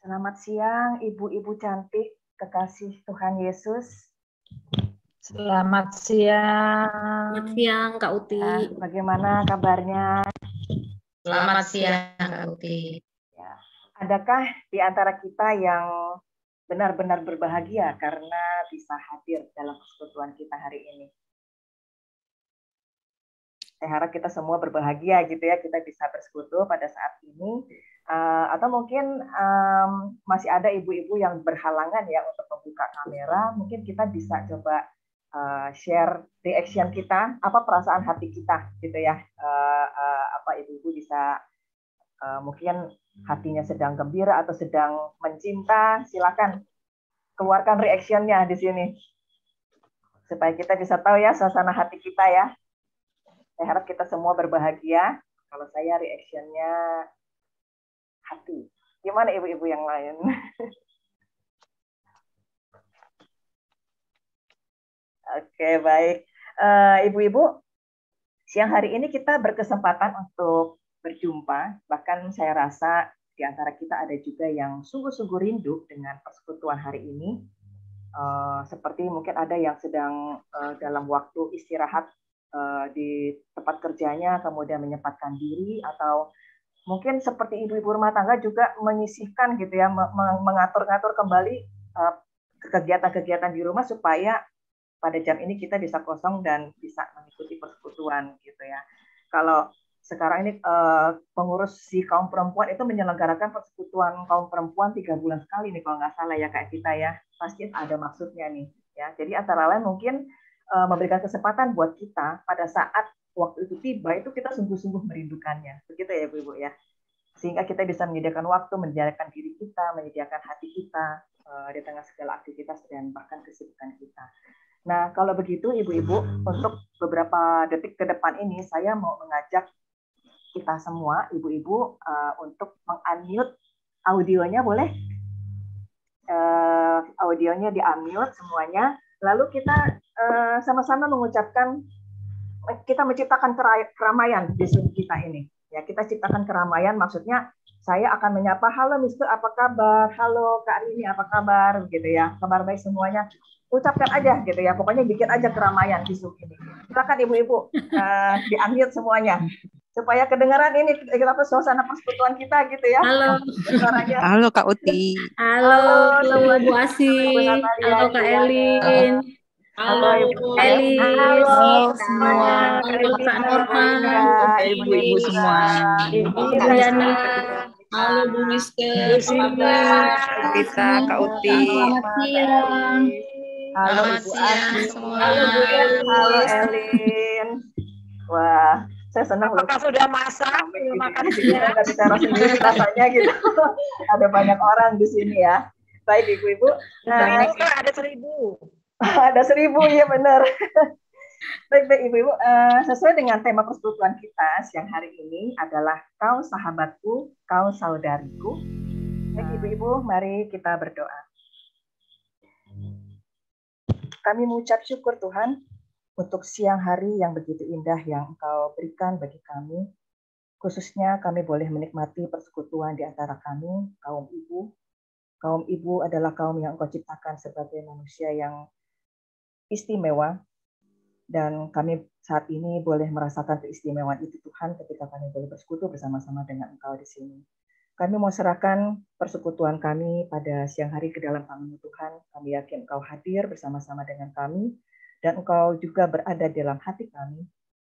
Selamat siang, ibu-ibu cantik, kekasih Tuhan Yesus. Selamat siang. Selamat siang, Kak Uti. Bagaimana kabarnya? Selamat siang, Kak Uti. Ya. Adakah di antara kita yang benar-benar berbahagia karena bisa hadir dalam persekutuan kita hari ini? Saya harap kita semua berbahagia gitu ya, kita bisa bersekutu pada saat ini. Atau mungkin masih ada ibu-ibu yang berhalangan ya untuk membuka kamera, mungkin kita bisa coba share reaction kita, apa perasaan hati kita gitu ya. Apa ibu-ibu bisa mungkin hatinya sedang gembira atau sedang mencinta, silakan keluarkan reactionnya di sini supaya kita bisa tahu ya suasana hati kita ya. Saya harap kita semua berbahagia. Kalau saya reactionnya hati. Gimana ibu-ibu yang lain? Oke, baik. Ibu-ibu, siang hari ini kita berkesempatan untuk berjumpa. Bahkan saya rasa di antara kita ada juga yang sungguh-sungguh rindu dengan persekutuan hari ini. Seperti mungkin ada yang sedang dalam waktu istirahat di tempat kerjanya, kemudian menyempatkan diri, atau mungkin seperti ibu-ibu rumah tangga juga menyisihkan gitu ya, mengatur-ngatur kembali kegiatan-kegiatan di rumah supaya pada jam ini kita bisa kosong dan bisa mengikuti persekutuan gitu ya. Kalau sekarang ini pengurus si kaum perempuan itu menyelenggarakan persekutuan kaum perempuan 3 bulan sekali nih kalau nggak salah ya Kak Vita ya. Pasti ada maksudnya nih ya. Jadi antara lain mungkin memberikan kesempatan buat kita pada saat waktu itu tiba itu kita sungguh-sungguh merindukannya. Begitu ya Ibu-ibu ya. Sehingga kita bisa menyediakan waktu, menyediakan diri kita, menyediakan hati kita di tengah segala aktivitas dan bahkan kesibukan kita. Nah, kalau begitu Ibu-ibu, untuk beberapa detik ke depan ini saya mau mengajak kita semua, Ibu-ibu, untuk meng-unmute audionya, boleh? Audionya di-unmute semuanya. Lalu kita sama-sama mengucapkan, kita menciptakan keramaian di Zoom kita ini. Ya, kita ciptakan keramaian, maksudnya saya akan menyapa, halo Mister, apa kabar? Halo Kak Rini, apa kabar? Gitu ya, kabar baik semuanya. Ucapkan aja gitu ya, pokoknya bikin aja keramaian di Zoom ini. Silakan ibu-ibu di-unmute semuanya supaya kedengaran ini kita suasana persekutuan kita gitu ya. Halo. Halo Kak Uti. Halo Bu Asi. Halo Kak Elin. Halo Ibu Eli. Halo semua. Halo Kak Norman. Ibu-ibu semua. Ibu Riana. Halo Bu Mister. Kita Kak Uti. Selamat siang. Halo Ibu Asi. Semua. Halo Bu Elin. Halo Elin. Wah, saya senang loh. Apakah sudah masak? Makan siang. Nggak bicara sendiri rasanya gitu. Ada banyak orang di sini ya. Baik ibu-ibu. Nah, ini kan ada 1.000. Ada 1.000 ya benar. Baik ibu-ibu. Sesuai dengan tema persekutuan kita siang hari ini adalah kau sahabatku, kau saudariku. Baik ibu-ibu, mari kita berdoa. Kami mengucap syukur Tuhan untuk siang hari yang begitu indah yang Engkau berikan bagi kami. Khususnya kami boleh menikmati persekutuan di antara kami, kaum ibu. Kaum ibu adalah kaum yang Engkau ciptakan sebagai manusia yang istimewa. Dan kami saat ini boleh merasakan keistimewaan itu Tuhan ketika kami boleh bersekutu bersama-sama dengan Engkau di sini. Kami mau serahkan persekutuan kami pada siang hari ke dalam tangan Tuhan. Kami yakin Engkau hadir bersama-sama dengan kami. Dan Engkau juga berada dalam hati kami.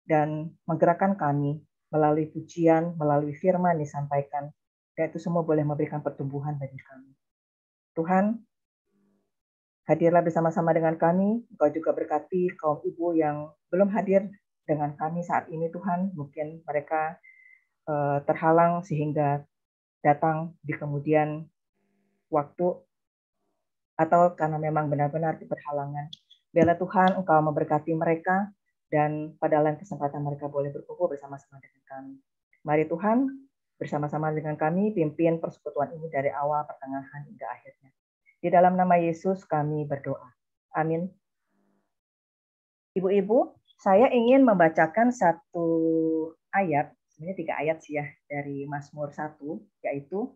Dan menggerakkan kami melalui pujian, melalui firman disampaikan. Dan itu semua boleh memberikan pertumbuhan bagi kami. Tuhan, hadirlah bersama-sama dengan kami. Engkau juga berkati kaum ibu yang belum hadir dengan kami saat ini Tuhan. Mungkin mereka terhalang sehingga datang di kemudian waktu atau karena memang benar-benar berhalangan. Biarlah Tuhan Engkau memberkati mereka dan pada lain kesempatan mereka boleh berkumpul bersama-sama dengan kami. Mari Tuhan bersama-sama dengan kami pimpin persekutuan ini dari awal, pertengahan hingga akhirnya. Di dalam nama Yesus kami berdoa. Amin. Ibu-ibu, saya ingin membacakan satu ayat, sebenarnya 3 ayat sih ya, dari Mazmur 1, yaitu,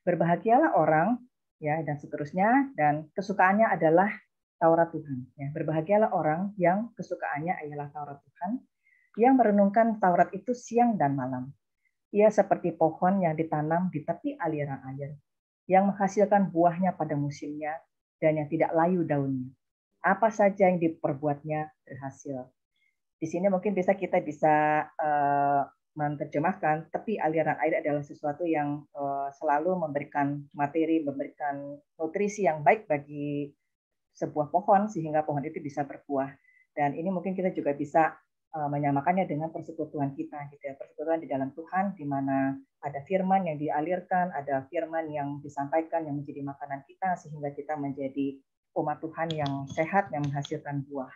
Berbahagialah orang, ya, dan seterusnya, dan kesukaannya adalah Taurat Tuhan. Ya, berbahagialah orang yang kesukaannya adalah Taurat Tuhan, yang merenungkan Taurat itu siang dan malam. Ia seperti pohon yang ditanam di tepi aliran air, yang menghasilkan buahnya pada musimnya dan yang tidak layu daunnya. Apa saja yang diperbuatnya berhasil. Di sini mungkin kita bisa menerjemahkan tepi aliran air adalah sesuatu yang selalu memberikan materi, memberikan nutrisi yang baik bagi sebuah pohon sehingga pohon itu bisa berbuah. Dan ini mungkin kita juga bisa menyamakannya dengan persekutuan kita, gitu ya. Persekutuan di dalam Tuhan, di mana ada firman yang dialirkan, ada firman yang disampaikan yang menjadi makanan kita sehingga kita menjadi umat Tuhan yang sehat, yang menghasilkan buah.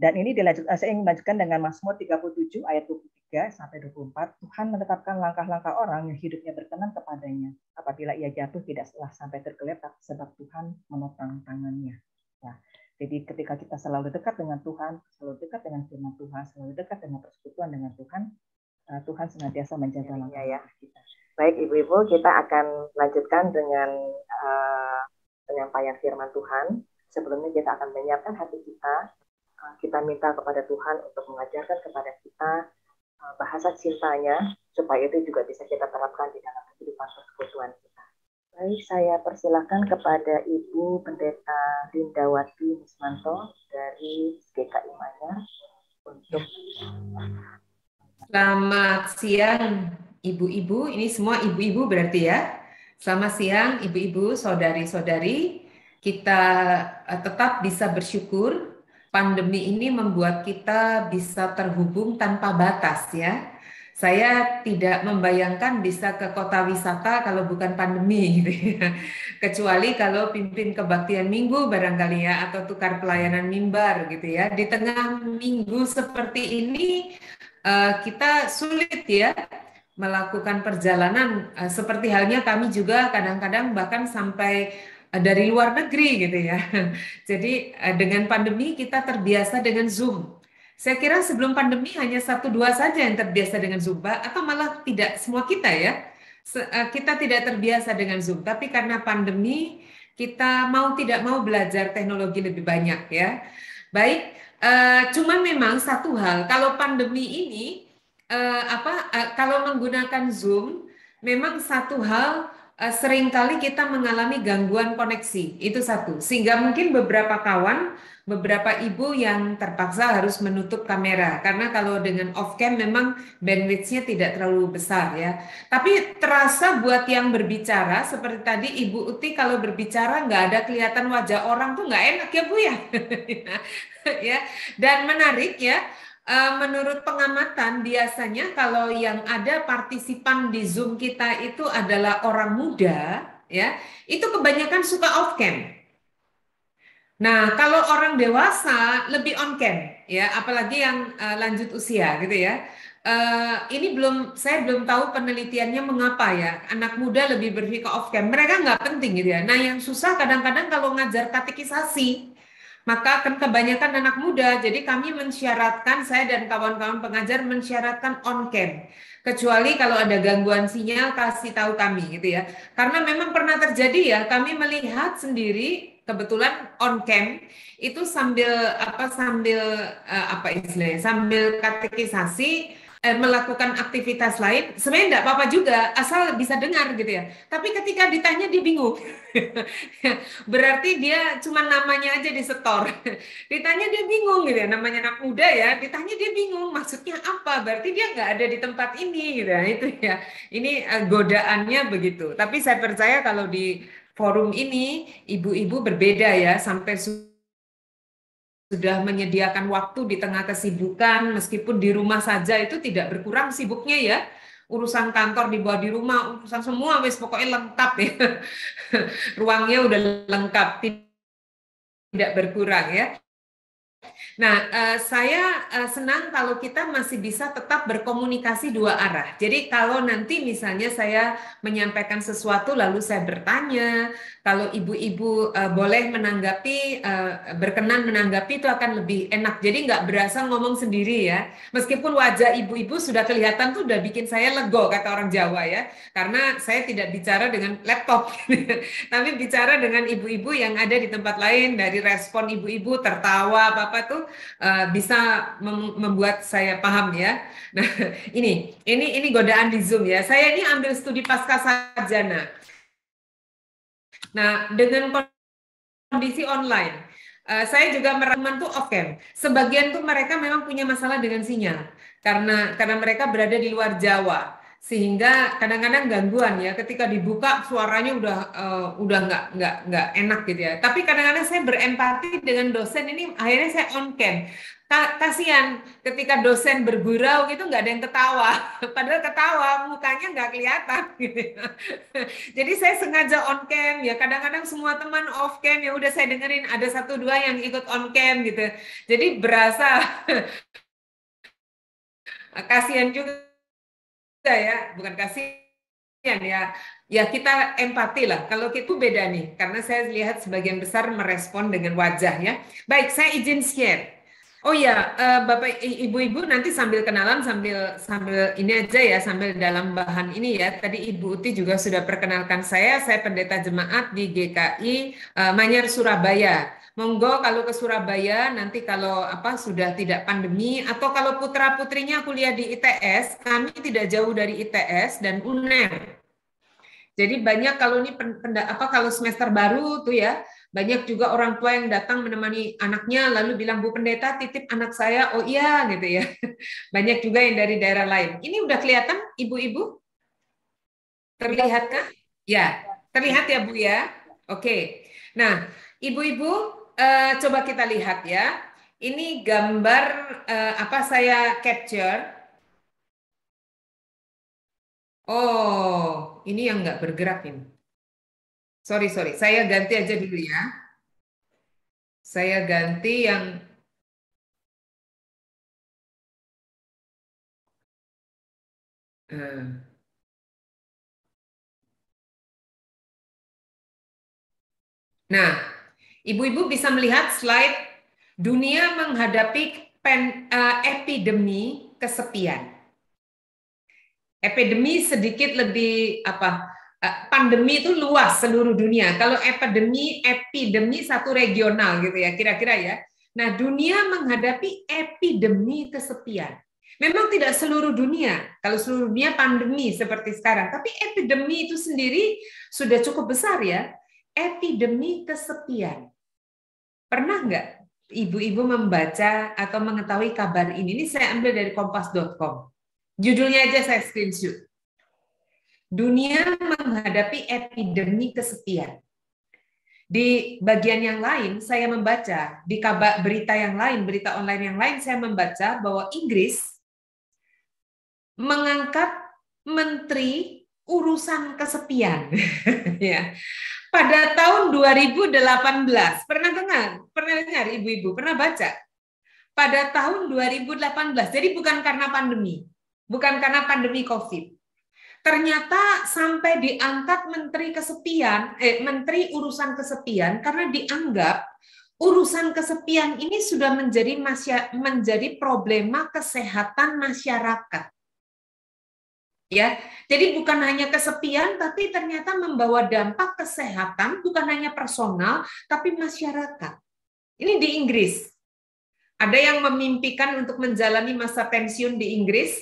Dan ini saya ingin melanjutkan dengan Mazmur 37 ayat 23 sampai 24. Tuhan menetapkan langkah-langkah orang yang hidupnya berkenan kepadanya. Apabila ia jatuh tidak sampai tergeletak sebab Tuhan menopang tangannya. Ya. Jadi ketika kita selalu dekat dengan Tuhan, selalu dekat dengan firman Tuhan, selalu dekat dengan persekutuan dengan Tuhan, Tuhan senantiasa menjaga langkah ya kita. Baik Ibu-ibu, kita akan lanjutkan dengan penyampaian firman Tuhan. Sebelumnya kita akan menyiapkan hati kita. Kita minta kepada Tuhan untuk mengajarkan kepada kita bahasa cintanya, supaya itu juga bisa kita terapkan di dalam kehidupan persekutuan kita. Baik, saya persilakan kepada Ibu Pendeta Lindawati Mismanto dari GKI Manyar untuk. Selamat siang Ibu-ibu, ini semua Ibu-ibu berarti ya. Selamat siang Ibu-ibu, saudari-saudari. Kita tetap bisa bersyukur. Pandemi ini membuat kita bisa terhubung tanpa batas ya. Saya tidak membayangkan bisa ke kota wisata kalau bukan pandemi gitu ya. Kecuali kalau pimpin kebaktian minggu barangkali ya, atau tukar pelayanan mimbar gitu ya. Di tengah minggu seperti ini kita sulit ya melakukan perjalanan, seperti halnya kami juga kadang-kadang bahkan sampai dari luar negeri gitu ya. Jadi dengan pandemi kita terbiasa dengan Zoom. Saya kira sebelum pandemi hanya 1-2 saja yang terbiasa dengan Zoom, atau malah tidak semua kita ya. Kita tidak terbiasa dengan Zoom, tapi karena pandemi kita mau tidak mau belajar teknologi lebih banyak ya. Baik, cuman memang satu hal, kalau pandemi ini kalau menggunakan Zoom, memang satu hal seringkali kita mengalami gangguan koneksi, itu satu. Sehingga mungkin beberapa kawan, beberapa ibu yang terpaksa harus menutup kamera. Karena kalau dengan off cam memang bandwidth-nya tidak terlalu besar ya. Tapi terasa buat yang berbicara, seperti tadi Ibu Uti kalau berbicara nggak ada kelihatan wajah orang tuh nggak enak ya Bu ya. Ya. Dan menarik ya. Menurut pengamatan biasanya kalau yang ada partisipan di Zoom kita itu adalah orang muda ya, itu kebanyakan suka off cam. Nah, kalau orang dewasa lebih on cam ya, apalagi yang lanjut usia gitu ya. Ini saya belum tahu penelitiannya mengapa ya anak muda lebih berpikir off cam. Mereka nggak penting gitu ya. Nah, yang susah kadang-kadang kalau ngajar katekisasi, maka kan kebanyakan anak muda, jadi kami mensyaratkan, saya dan kawan-kawan pengajar mensyaratkan on cam. Kecuali kalau ada gangguan sinyal, kasih tahu kami gitu ya. Karena memang pernah terjadi ya, kami melihat sendiri, kebetulan on cam, itu sambil katekisasi, melakukan aktivitas lain, sebenarnya enggak apa-apa juga, asal bisa dengar gitu ya. Tapi ketika ditanya dia bingung. Berarti dia cuma namanya aja disetor. Ditanya dia bingung gitu ya, namanya anak muda ya, ditanya dia bingung, maksudnya apa? Berarti dia nggak ada di tempat ini gitu ya. Itu ya. Ini godaannya begitu. Tapi saya percaya kalau di forum ini ibu-ibu berbeda ya, sampai sudah menyediakan waktu di tengah kesibukan, meskipun di rumah saja itu tidak berkurang sibuknya ya. Urusan kantor dibawa di rumah, urusan semua wis pokoknya lengkap ya. Ruangnya udah lengkap, tidak berkurang ya. Nah, saya senang kalau kita masih bisa tetap berkomunikasi dua arah. Jadi kalau nanti misalnya saya menyampaikan sesuatu lalu saya bertanya, Kalau ibu-ibu boleh menanggapi, berkenan menanggapi itu akan lebih enak. Jadi nggak berasa ngomong sendiri ya. Meskipun wajah ibu-ibu sudah kelihatan tuh udah bikin saya lego kata orang Jawa ya. Karena saya tidak bicara dengan laptop, tapi bicara dengan ibu-ibu yang ada di tempat lain. Dari respon ibu-ibu tertawa apa tuh bisa membuat saya paham ya. Nah ini godaan di Zoom ya. Saya ini ambil studi pasca sarjana. Nah, dengan kondisi online, saya juga merekam tuh off-cam. Sebagian tuh mereka memang punya masalah dengan sinyal karena mereka berada di luar Jawa, sehingga kadang-kadang gangguan ya. Ketika dibuka suaranya udah nggak enak gitu ya. Tapi kadang-kadang saya berempati dengan dosen ini, akhirnya saya on-cam. Kasihan ketika dosen bergurau gitu nggak ada yang ketawa, padahal ketawa mukanya nggak kelihatan gitu. Jadi saya sengaja on cam ya, kadang-kadang semua teman off cam ya udah saya dengerin, ada 1-2 yang ikut on cam gitu. Jadi berasa kasihan juga ya, bukan kasihan ya kita empati lah. Kalau itu beda nih, karena saya lihat sebagian besar merespon dengan wajah ya. Baik, saya izin share. Oh ya, Bapak Ibu-ibu nanti sambil kenalan sambil ini aja ya, sambil dalam bahan ini ya. Tadi Ibu Uti juga sudah perkenalkan saya pendeta jemaat di GKI Manyar Surabaya. Monggo kalau ke Surabaya nanti kalau sudah tidak pandemi atau kalau putra-putrinya kuliah di ITS, kami tidak jauh dari ITS dan UNER. Jadi banyak kalau ini kalau semester baru tuh ya, banyak juga orang tua yang datang menemani anaknya lalu bilang, Bu Pendeta titip anak saya. Oh iya gitu ya. Banyak juga yang dari daerah lain. Ini udah kelihatan ibu-ibu? Terlihatkah? Ya, terlihat ya Bu ya. Oke. Nah, ibu-ibu coba kita lihat ya. Ini gambar saya capture. Oh, ini yang nggak bergerak ini. Sorry, saya ganti aja dulu ya. Saya ganti yang nah, ibu-ibu bisa melihat slide dunia menghadapi epidemi kesepian. Epidemi sedikit lebih pandemi itu luas seluruh dunia. Kalau epidemi satu regional gitu ya, kira-kira ya. Nah, dunia menghadapi epidemi kesepian. Memang tidak seluruh dunia. Kalau seluruh dunia pandemi seperti sekarang, tapi epidemi itu sendiri sudah cukup besar ya. Epidemi kesepian. Pernah nggak ibu-ibu membaca atau mengetahui kabar ini? Ini saya ambil dari kompas.com. Judulnya aja saya screenshot. Dunia menghadapi epidemi kesepian. Di bagian yang lain saya membaca, di kabar berita yang lain, berita online yang lain saya membaca bahwa Inggris mengangkat menteri urusan kesepian. Ya. Pada tahun 2018, pernah dengar ibu-ibu, pernah baca? Pada tahun 2018, jadi bukan karena pandemi, bukan karena pandemi COVID. Ternyata sampai diangkat menteri urusan kesepian karena dianggap urusan kesepian ini sudah menjadi problema kesehatan masyarakat. Ya, jadi bukan hanya kesepian, tapi ternyata membawa dampak kesehatan bukan hanya personal, tapi masyarakat. Ini di Inggris. Ada yang memimpikan untuk menjalani masa pensiun di Inggris,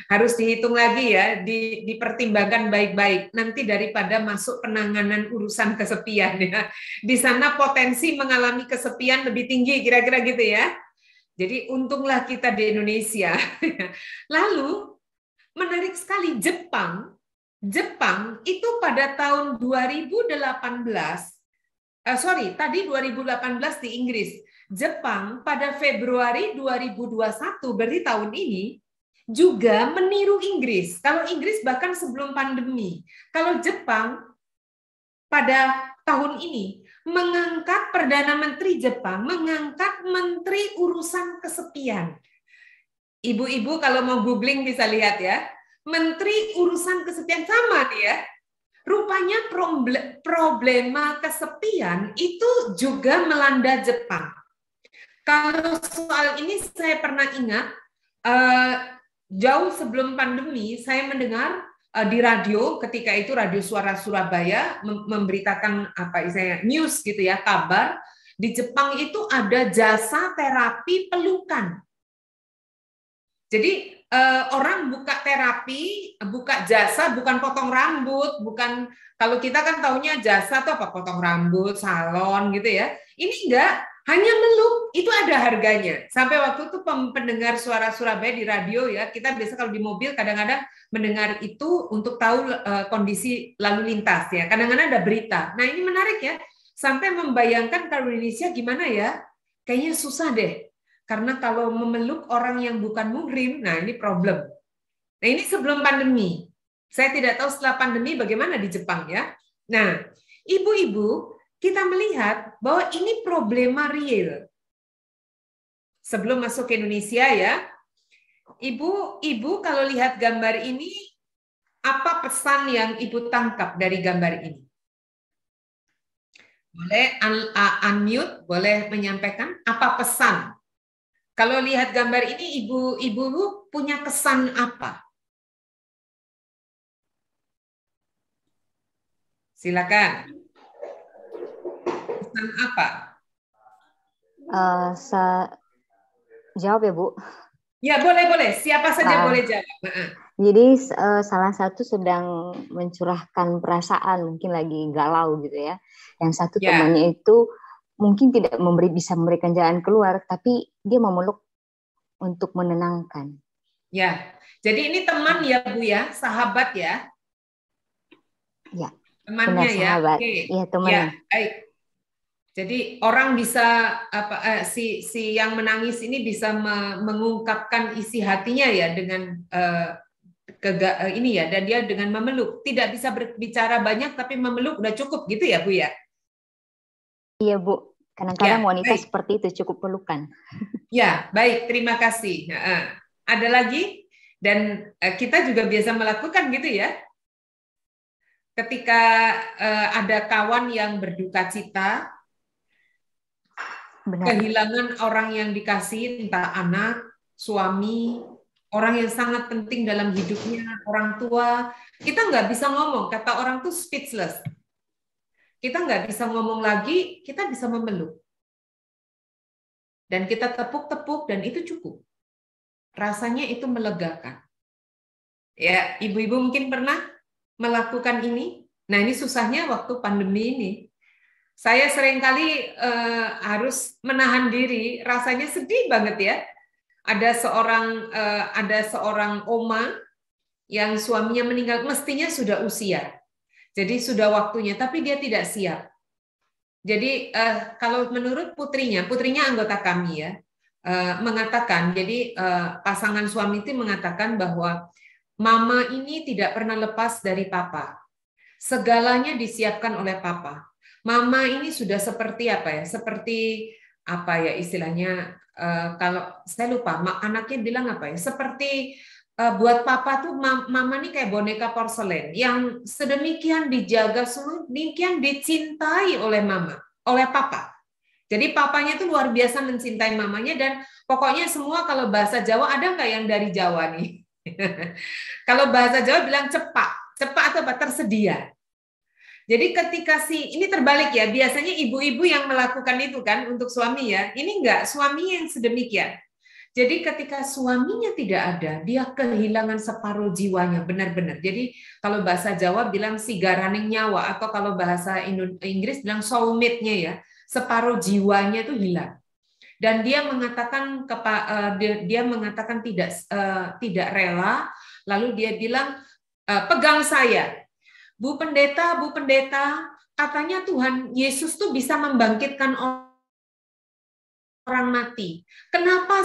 harus dihitung lagi ya, dipertimbangkan baik-baik. Nanti daripada masuk penanganan urusan kesepian ya, di sana potensi mengalami kesepian lebih tinggi, kira-kira gitu ya. Jadi untunglah kita di Indonesia. Lalu menarik sekali Jepang itu pada tahun 2018, tadi 2018 di Inggris. Jepang pada Februari 2021, berarti tahun ini, juga meniru Inggris. Kalau Inggris bahkan sebelum pandemi. Kalau Jepang pada tahun ini mengangkat Perdana Menteri Jepang, mengangkat Menteri Urusan Kesepian. Ibu-ibu kalau mau googling bisa lihat ya. Menteri Urusan Kesepian sama nih ya. Rupanya problema kesepian itu juga melanda Jepang. Kalau soal ini saya pernah ingat, jauh sebelum pandemi, saya mendengar di radio, ketika itu Radio Suara Surabaya memberitakan apa istilahnya news gitu ya, kabar di Jepang itu ada jasa terapi pelukan. Jadi orang buka terapi, buka jasa, bukan potong rambut, bukan, kalau kita kan taunya jasa tuh apa, potong rambut, salon gitu ya. Ini enggak, hanya meluk, itu ada harganya. Sampai waktu itu pendengar Suara Surabaya di radio ya, kita biasa kalau di mobil kadang-kadang mendengar itu untuk tahu kondisi lalu lintas ya. Kadang-kadang ada berita. Nah ini menarik ya, sampai membayangkan kalau Indonesia gimana ya, kayaknya susah deh. Karena kalau memeluk orang yang bukan muhrim, nah ini problem. Nah ini sebelum pandemi. Saya tidak tahu setelah pandemi bagaimana di Jepang ya. Nah, ibu-ibu, kita melihat bahwa ini problema real. Sebelum masuk ke Indonesia ya, ibu kalau lihat gambar ini, apa pesan yang ibu tangkap dari gambar ini? Boleh unmute, boleh menyampaikan apa pesan? Kalau lihat gambar ini, ibu punya kesan apa? Silakan. Pesan apa? Jawab ya, Bu. Ya, boleh. Siapa saja boleh jawab. Jadi salah satu sedang mencurahkan perasaan, mungkin lagi galau gitu ya. Yang satu temannya itu mungkin tidak bisa memberikan jalan keluar, tapi dia memeluk untuk menenangkan. Ya, jadi ini teman ya Bu ya, sahabat ya. Ya. Temannya ya. Sahabat. Oke. Ya, temannya. Ya, baik. Jadi orang bisa si yang menangis ini bisa mengungkapkan isi hatinya ya dengan ini ya, dan dia dengan memeluk. Tidak bisa berbicara banyak tapi memeluk udah cukup gitu ya Bu ya. Iya Bu, kadang-kadang wanita baik. seperti itu cukup pelukan. Ya, baik, terima kasih. Ada lagi? Dan kita juga biasa melakukan gitu ya. Ketika ada kawan yang berduka cita, Benar. kehilangan orang yang dikasih, entah anak, suami, orang yang sangat penting dalam hidupnya, orang tua, kita nggak bisa ngomong, kata orang tuh speechless. Kita nggak bisa ngomong lagi, kita bisa memeluk. Dan kita tepuk-tepuk, dan itu cukup. Rasanya itu melegakan. Ya, ibu-ibu mungkin pernah melakukan ini. Nah, ini susahnya waktu pandemi ini. Saya seringkali harus menahan diri, rasanya sedih banget ya. Ada seorang oma yang suaminya meninggal, mestinya sudah usia. Jadi sudah waktunya, tapi dia tidak siap. Jadi kalau menurut putrinya anggota kami ya, mengatakan, jadi pasangan suami itu mengatakan bahwa mama ini tidak pernah lepas dari papa. Segalanya disiapkan oleh papa. Mama ini sudah seperti apa ya? Seperti apa ya istilahnya? Kalau saya lupa, anaknya bilang apa ya? Seperti buat papa tuh mama nih kayak boneka porselen yang sedemikian dijaga, sedemikian dicintai oleh mama, oleh papa. Jadi papanya tuh luar biasa mencintai mamanya, dan pokoknya semua kalau bahasa Jawa, ada nggak yang dari Jawa nih? Kalau bahasa Jawa bilang cepak atau apa? Tersedia. Jadi ketika ini terbalik ya, biasanya ibu-ibu yang melakukan itu kan untuk suami ya, ini enggak, suami yang sedemikian. Jadi ketika suaminya tidak ada, dia kehilangan separuh jiwanya, benar-benar. Jadi kalau bahasa Jawa bilang sigaraning nyawa, atau kalau bahasa Inggris bilang soulmate-nya ya, separuh jiwanya itu hilang. Dan dia mengatakan tidak rela, lalu dia bilang, pegang saya. Bu pendeta, katanya Tuhan Yesus tuh bisa membangkitkan orang mati. Kenapa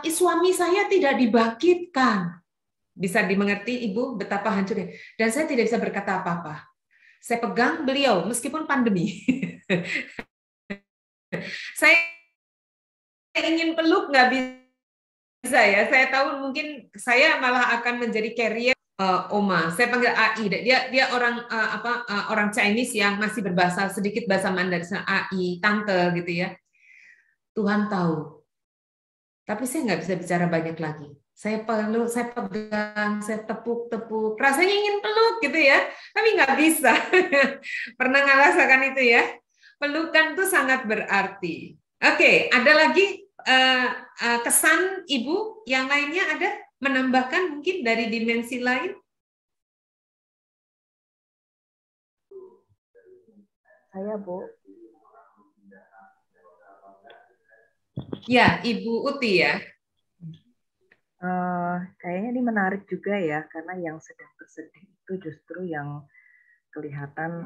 suami saya tidak dibangkitkan? Bisa dimengerti Ibu betapa hancurnya. Dan saya tidak bisa berkata apa-apa. Saya pegang beliau meskipun pandemi. Saya ingin peluk nggak bisa ya. Saya tahu mungkin saya malah akan menjadi carrier Oma. Saya panggil AI. Dia orang orang Chinese yang masih berbahasa sedikit bahasa Mandarin. AI, tante gitu ya. Tuhan tahu. Tapi saya nggak bisa bicara banyak lagi. Saya peluk, saya pegang, saya tepuk-tepuk. Rasanya ingin peluk gitu ya, tapi nggak bisa. Pernah ngerasakan itu ya? Pelukan itu sangat berarti. Oke, ada lagi kesan Ibu yang lainnya ada? Menambahkan mungkin dari dimensi lain? Saya, Bu. Ya, Ibu Uti ya. Kayaknya ini menarik juga ya, karena yang sedang bersedih itu justru yang kelihatan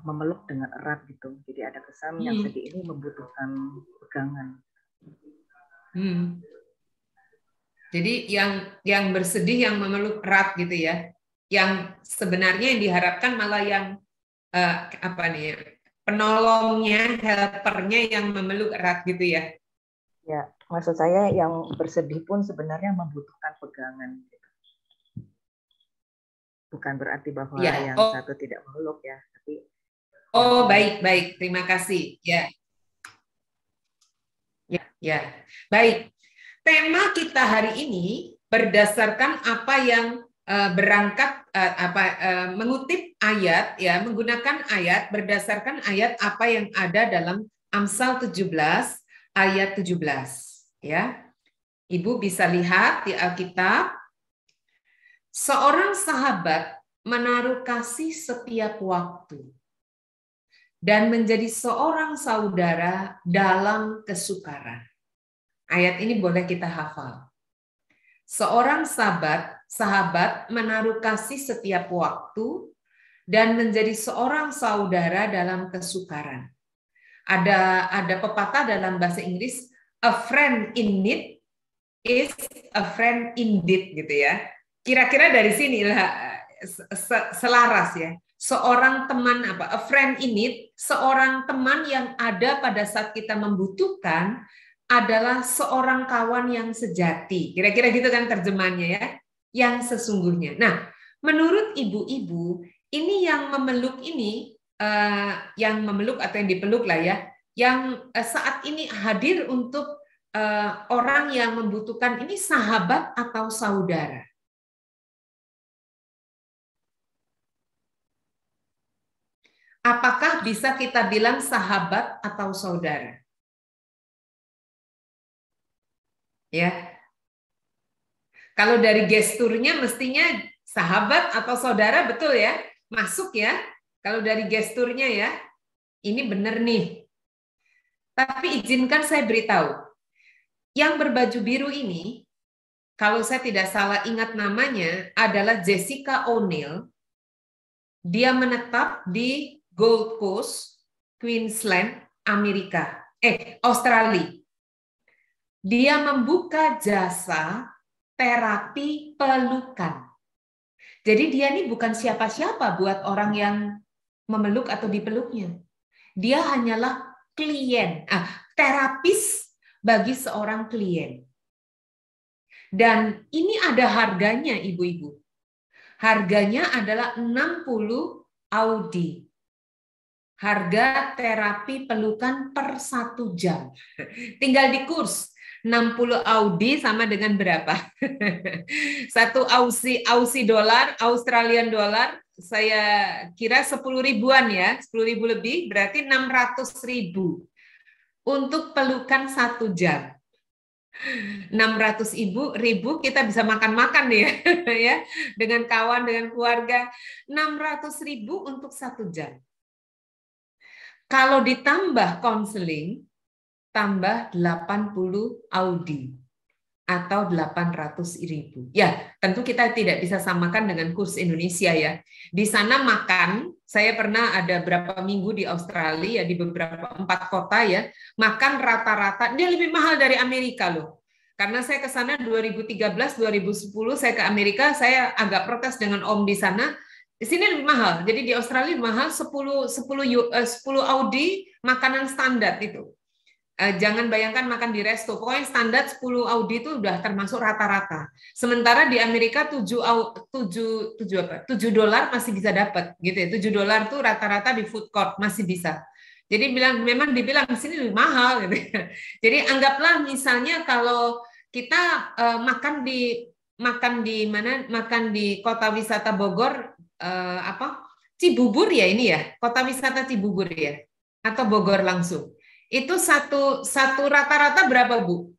memeluk dengan erat gitu. Jadi ada kesan yang sedih ini membutuhkan pegangan. Jadi yang bersedih yang memeluk erat gitu ya. Yang sebenarnya yang diharapkan malah yang penolongnya, helpernya yang memeluk erat gitu ya. Ya, maksud saya yang bersedih pun sebenarnya membutuhkan pegangan. Bukan berarti bahwa yang satu tidak memeluk ya, tapi baik, terima kasih. Ya. Baik. Tema kita hari ini berdasarkan apa yang berangkat mengutip ayat ya, menggunakan ayat berdasarkan ayat apa yang ada dalam Amsal 17 ayat 17 ya. Ibu bisa lihat di Alkitab, seorang sahabat menaruh kasih setiap waktu dan menjadi seorang saudara dalam kesukaran. Ayat ini boleh kita hafal. Seorang sahabat menaruh kasih setiap waktu dan menjadi seorang saudara dalam kesukaran. Ada pepatah dalam bahasa Inggris, a friend in need is a friend indeed gitu ya. Kira-kira dari sinilah selaras ya. Seorang teman a friend in need, seorang teman yang ada pada saat kita membutuhkan adalah seorang kawan yang sejati. Kira-kira gitu kan terjemahannya ya, yang sesungguhnya. Nah, menurut ibu-ibu, ini yang memeluk ini, yang memeluk atau yang dipeluk lah ya, yang saat ini hadir untuk orang yang membutuhkan ini sahabat atau saudara. Apakah bisa kita bilang sahabat atau saudara? Ya. Kalau dari gesturnya mestinya sahabat atau saudara, betul ya? Masuk ya. Kalau dari gesturnya ya. Ini benar nih. Tapi izinkan saya beritahu. Yang berbaju biru ini, kalau saya tidak salah ingat namanya, adalah Jessica O'Neill. Dia menetap di Gold Coast, Queensland, Australia. Dia membuka jasa terapi pelukan. Jadi dia ini bukan siapa-siapa buat orang yang memeluk atau dipeluknya. Dia hanyalah klien, terapis bagi seorang klien. Dan ini ada harganya, ibu-ibu. Harganya adalah 60 Audi. Harga terapi pelukan per 1 jam. Tinggal di kurs. 60 Audi sama dengan berapa? 1 Aussie dolar, Australian dollar, saya kira 10 ribuan ya, 10 ribu lebih, berarti 600 ribu untuk pelukan 1 jam. 600 ribu kita bisa makan-makan ya, dengan kawan, dengan keluarga. 600 ribu untuk 1 jam. Kalau ditambah konseling, tambah 80 Audi atau 800 ribu. Ya, tentu kita tidak bisa samakan dengan kurs Indonesia ya. Di sana makan, saya pernah ada berapa minggu di Australia, di beberapa 4 kota ya, makan rata-rata, dia lebih mahal dari Amerika loh. Karena saya ke sana 2013, 2010, saya ke Amerika, saya agak protes dengan Om di sana, di sini lebih mahal. Jadi di Australia lebih mahal 10 Audi makanan standar itu. Jangan bayangkan makan di resto. Pokoknya standar 10 Audi itu udah termasuk rata-rata. Sementara di Amerika $7 masih bisa dapat gitu ya. $7 tuh rata-rata di food court masih bisa. Jadi memang dibilang di sini lebih mahal gitu ya. Jadi anggaplah misalnya kalau kita makan di mana? Makan di kota wisata Bogor Cibubur ya ini ya. Kota wisata Cibubur ya. Atau Bogor langsung. Itu satu rata-rata berapa, Bu?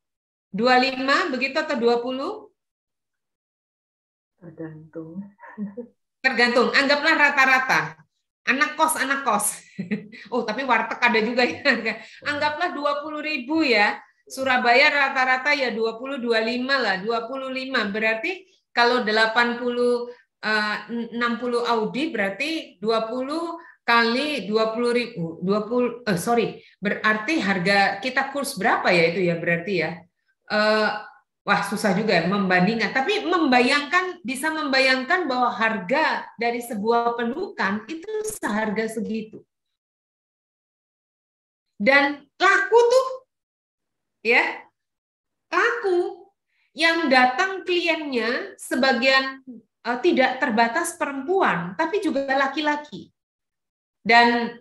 25 begitu atau 20? Tergantung. Anggaplah rata-rata. Anak kos. Oh, tapi warteg ada juga ya. Anggaplah 20.000 ya. Surabaya rata-rata ya 20-25 lah. 25 berarti kalau 60 Audi berarti 20 kali 20.000, berarti harga kita kurs berapa ya itu ya berarti ya. Wah susah juga ya membandingkan, tapi bisa membayangkan bahwa harga dari sebuah pelukan itu seharga segitu. Dan laku tuh, ya laku. Yang datang kliennya sebagian tidak terbatas perempuan, tapi juga laki-laki. Dan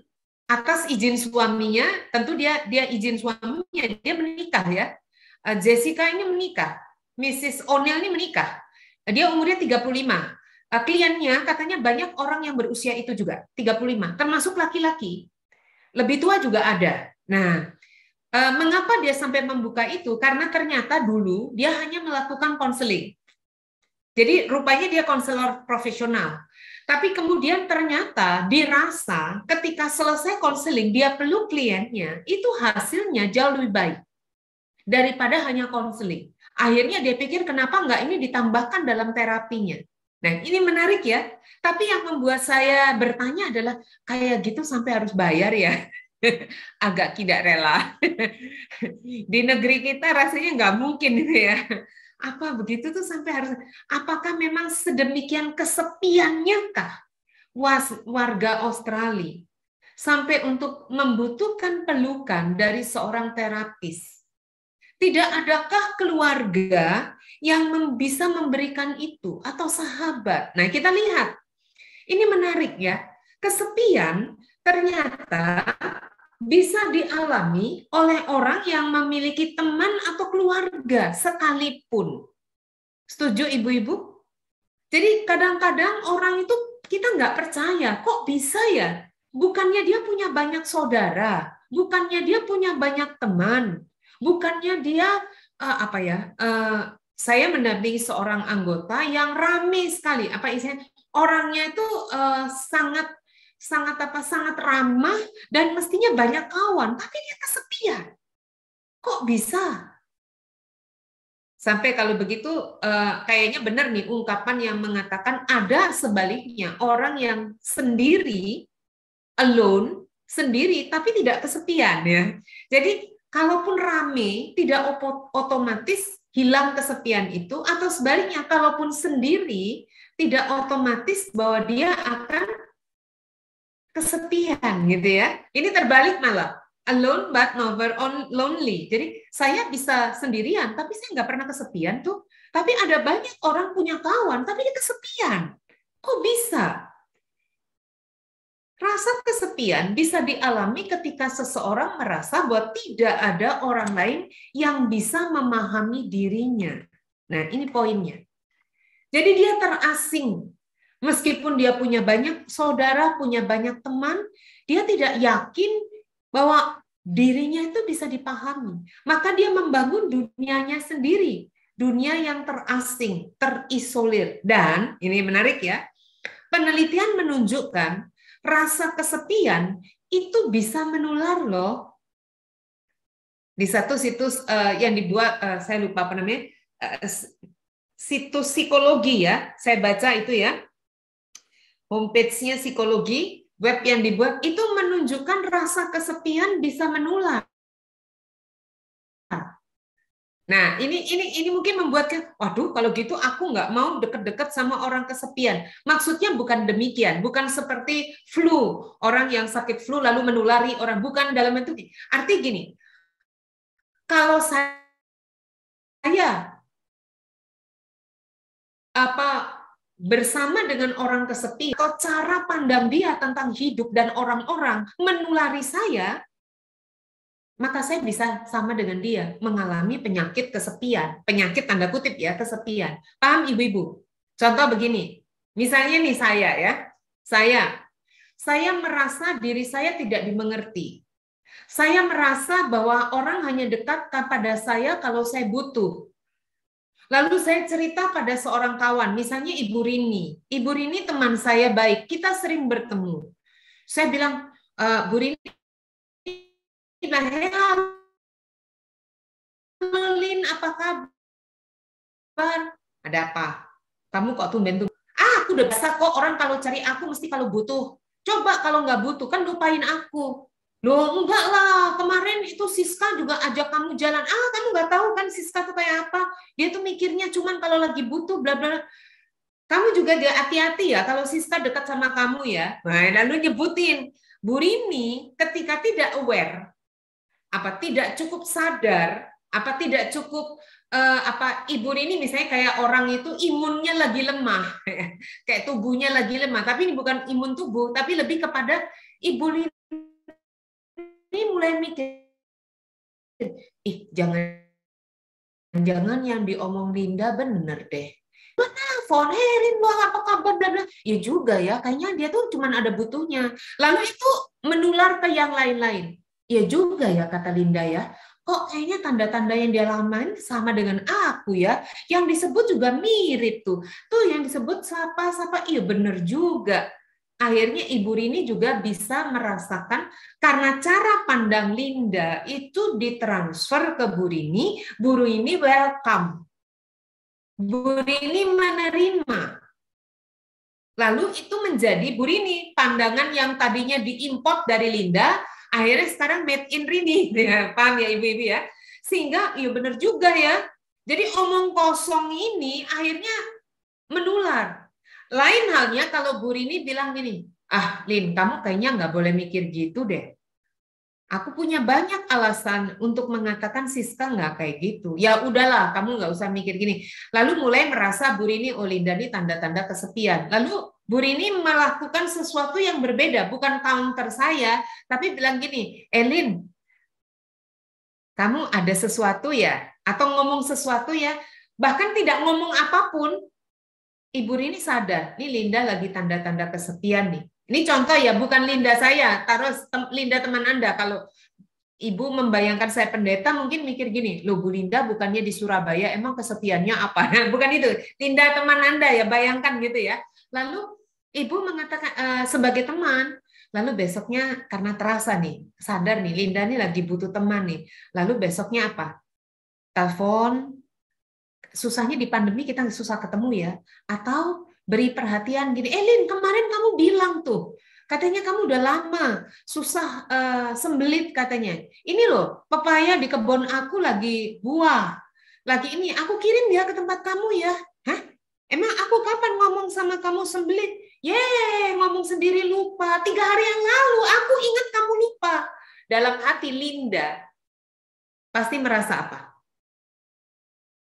atas izin suaminya, tentu dia izin suaminya, dia menikah ya. Jessica ini menikah, Mrs. O'Neill ini menikah. Dia umurnya 35. Kliennya katanya banyak orang yang berusia itu juga, 35, termasuk laki-laki. Lebih tua juga ada. Nah, mengapa dia sampai membuka itu? Karena ternyata dulu dia hanya melakukan konseling. Jadi rupanya dia konselor profesional. Tapi kemudian ternyata dirasa ketika selesai konseling, dia peluk kliennya, itu hasilnya jauh lebih baik daripada hanya konseling. Akhirnya dia pikir kenapa enggak ini ditambahkan dalam terapinya. Nah ini menarik ya, tapi yang membuat saya bertanya adalah kayak gitu sampai harus bayar ya? Agak tidak rela. Di negeri kita rasanya nggak mungkin itu ya. Apa begitu tuh sampai harus, apakah memang sedemikian kesepiannya kah warga Australia sampai untuk membutuhkan pelukan dari seorang terapis? Tidak adakah keluarga yang bisa memberikan itu atau sahabat? Nah, kita lihat. Ini menarik ya. Kesepian ternyata bisa dialami oleh orang yang memiliki teman atau keluarga sekalipun. Setuju ibu-ibu? Jadi kadang-kadang orang itu kita nggak percaya, kok bisa ya? Bukannya dia punya banyak saudara, bukannya dia punya banyak teman, bukannya dia saya mendampingi seorang anggota yang ramai sekali, orangnya itu sangat ramah dan mestinya banyak kawan, tapi dia kesepian. Kok bisa? Sampai kalau begitu kayaknya benar nih ungkapan yang mengatakan ada sebaliknya, orang yang sendiri, alone, sendiri tapi tidak kesepian ya. Jadi kalaupun rame tidak otomatis hilang kesepian itu, atau sebaliknya kalaupun sendiri tidak otomatis bahwa dia akan kesepian gitu ya. Ini terbalik malah. Alone but never lonely. Jadi saya bisa sendirian, tapi saya nggak pernah kesepian tuh. Tapi ada banyak orang punya kawan, tapi dia kesepian. Kok bisa? Rasa kesepian bisa dialami ketika seseorang merasa bahwa tidak ada orang lain yang bisa memahami dirinya. Nah, ini poinnya. Jadi dia terasing. Meskipun dia punya banyak saudara, punya banyak teman, dia tidak yakin bahwa dirinya itu bisa dipahami. Maka dia membangun dunianya sendiri, dunia yang terasing, terisolir. Dan ini menarik ya, penelitian menunjukkan rasa kesepian itu bisa menular loh. Di satu situs yang dibuat, saya lupa apa namanya, situs psikologi ya, saya baca itu ya, homepage-nya psikologi, web yang dibuat itu menunjukkan rasa kesepian bisa menular. Nah, ini mungkin membuatkan, waduh, kalau gitu aku nggak mau deket-deket sama orang kesepian. Maksudnya bukan demikian, bukan seperti flu, orang yang sakit flu lalu menulari orang, bukan dalam bentuk. Arti gini, Kalau saya bersama dengan orang kesepian, atau cara pandang dia tentang hidup dan orang-orang menulari saya, maka saya bisa sama dengan dia mengalami penyakit kesepian, penyakit tanda kutip ya, kesepian. Paham ibu-ibu? Contoh begini, misalnya nih saya merasa diri saya tidak dimengerti. Saya merasa bahwa orang hanya dekat kepada saya kalau saya butuh. Lalu saya cerita pada seorang kawan, misalnya Ibu Rini. Ibu Rini teman saya baik, kita sering bertemu. Saya bilang, Bu Rini, halo Lin, apa kabar? Ada apa? Kamu kok tumben-tumben? Aku udah biasa kok, orang kalau cari aku mesti kalau butuh. Coba kalau nggak butuh, kan lupain aku. Loh, enggak lah, kemarin itu Siska juga ajak kamu jalan. Kamu nggak tahu kan Siska tuh kayak apa? Dia tuh mikirnya cuman kalau lagi butuh, bla bla. Kamu juga hati-hati ya, kalau Siska dekat sama kamu ya. Nah, lalu nyebutin, Bu Rini ketika tidak aware, tidak cukup sadar, tidak cukup, Ibu Rini misalnya kayak orang itu imunnya lagi lemah, kayak tubuhnya lagi lemah, tapi ini bukan imun tubuh, tapi lebih kepada Ibu Rini mulai mikir, jangan yang diomong Linda bener deh. Telepon, Rin, apa kabar, bla bla. Ya juga ya, kayaknya dia tuh cuman ada butuhnya. Lalu itu menular ke yang lain-lain. Ya juga ya, kata Linda ya. Kok kayaknya tanda-tanda yang dia lamain sama dengan aku ya. Yang disebut juga mirip tuh. Tuh yang disebut sapa-sapa, iya bener juga. Akhirnya Ibu Rini juga bisa merasakan karena cara pandang Linda itu ditransfer ke Bu Rini welcome. Bu Rini menerima. Lalu itu menjadi Bu Rini, pandangan yang tadinya diimport dari Linda, akhirnya sekarang made in Rini. Paham ya Ibu-ibu ya? Sehingga ya benar juga ya. Jadi omong kosong ini akhirnya menular. Lain halnya kalau Bu Rini bilang gini, Lin, kamu kayaknya nggak boleh mikir gitu deh. Aku punya banyak alasan untuk mengatakan Siska nggak kayak gitu. Ya udahlah, kamu nggak usah mikir gini. Lalu mulai merasa Bu Rini, Linda ini tanda-tanda kesepian. Lalu Bu Rini melakukan sesuatu yang berbeda, bukan counter saya, tapi bilang gini, Lin, kamu ada sesuatu ya? Atau ngomong sesuatu ya? Bahkan tidak ngomong apapun, Ibu Rini sadar, nih Linda lagi tanda-tanda kesepian nih. Ini contoh ya, bukan Linda saya, taruh Linda teman Anda. Kalau Ibu membayangkan saya pendeta, mungkin mikir gini, loh Bu Linda bukannya di Surabaya, emang kesepiannya apa? Nah, bukan itu, Linda teman Anda ya, bayangkan gitu ya. Lalu Ibu mengatakan sebagai teman, lalu besoknya karena terasa nih, sadar nih, Linda nih lagi butuh teman nih. Lalu besoknya apa? Telepon, susahnya di pandemi kita susah ketemu ya, atau beri perhatian gini, Lin, kemarin kamu bilang tuh, katanya kamu udah lama susah sembelit katanya. Ini loh, pepaya di kebun aku lagi buah, lagi ini, aku kirim ya ke tempat kamu ya. Hah? Emang aku kapan ngomong sama kamu sembelit? Ngomong sendiri lupa. 3 hari yang lalu aku ingat kamu lupa. Dalam hati Linda pasti merasa apa?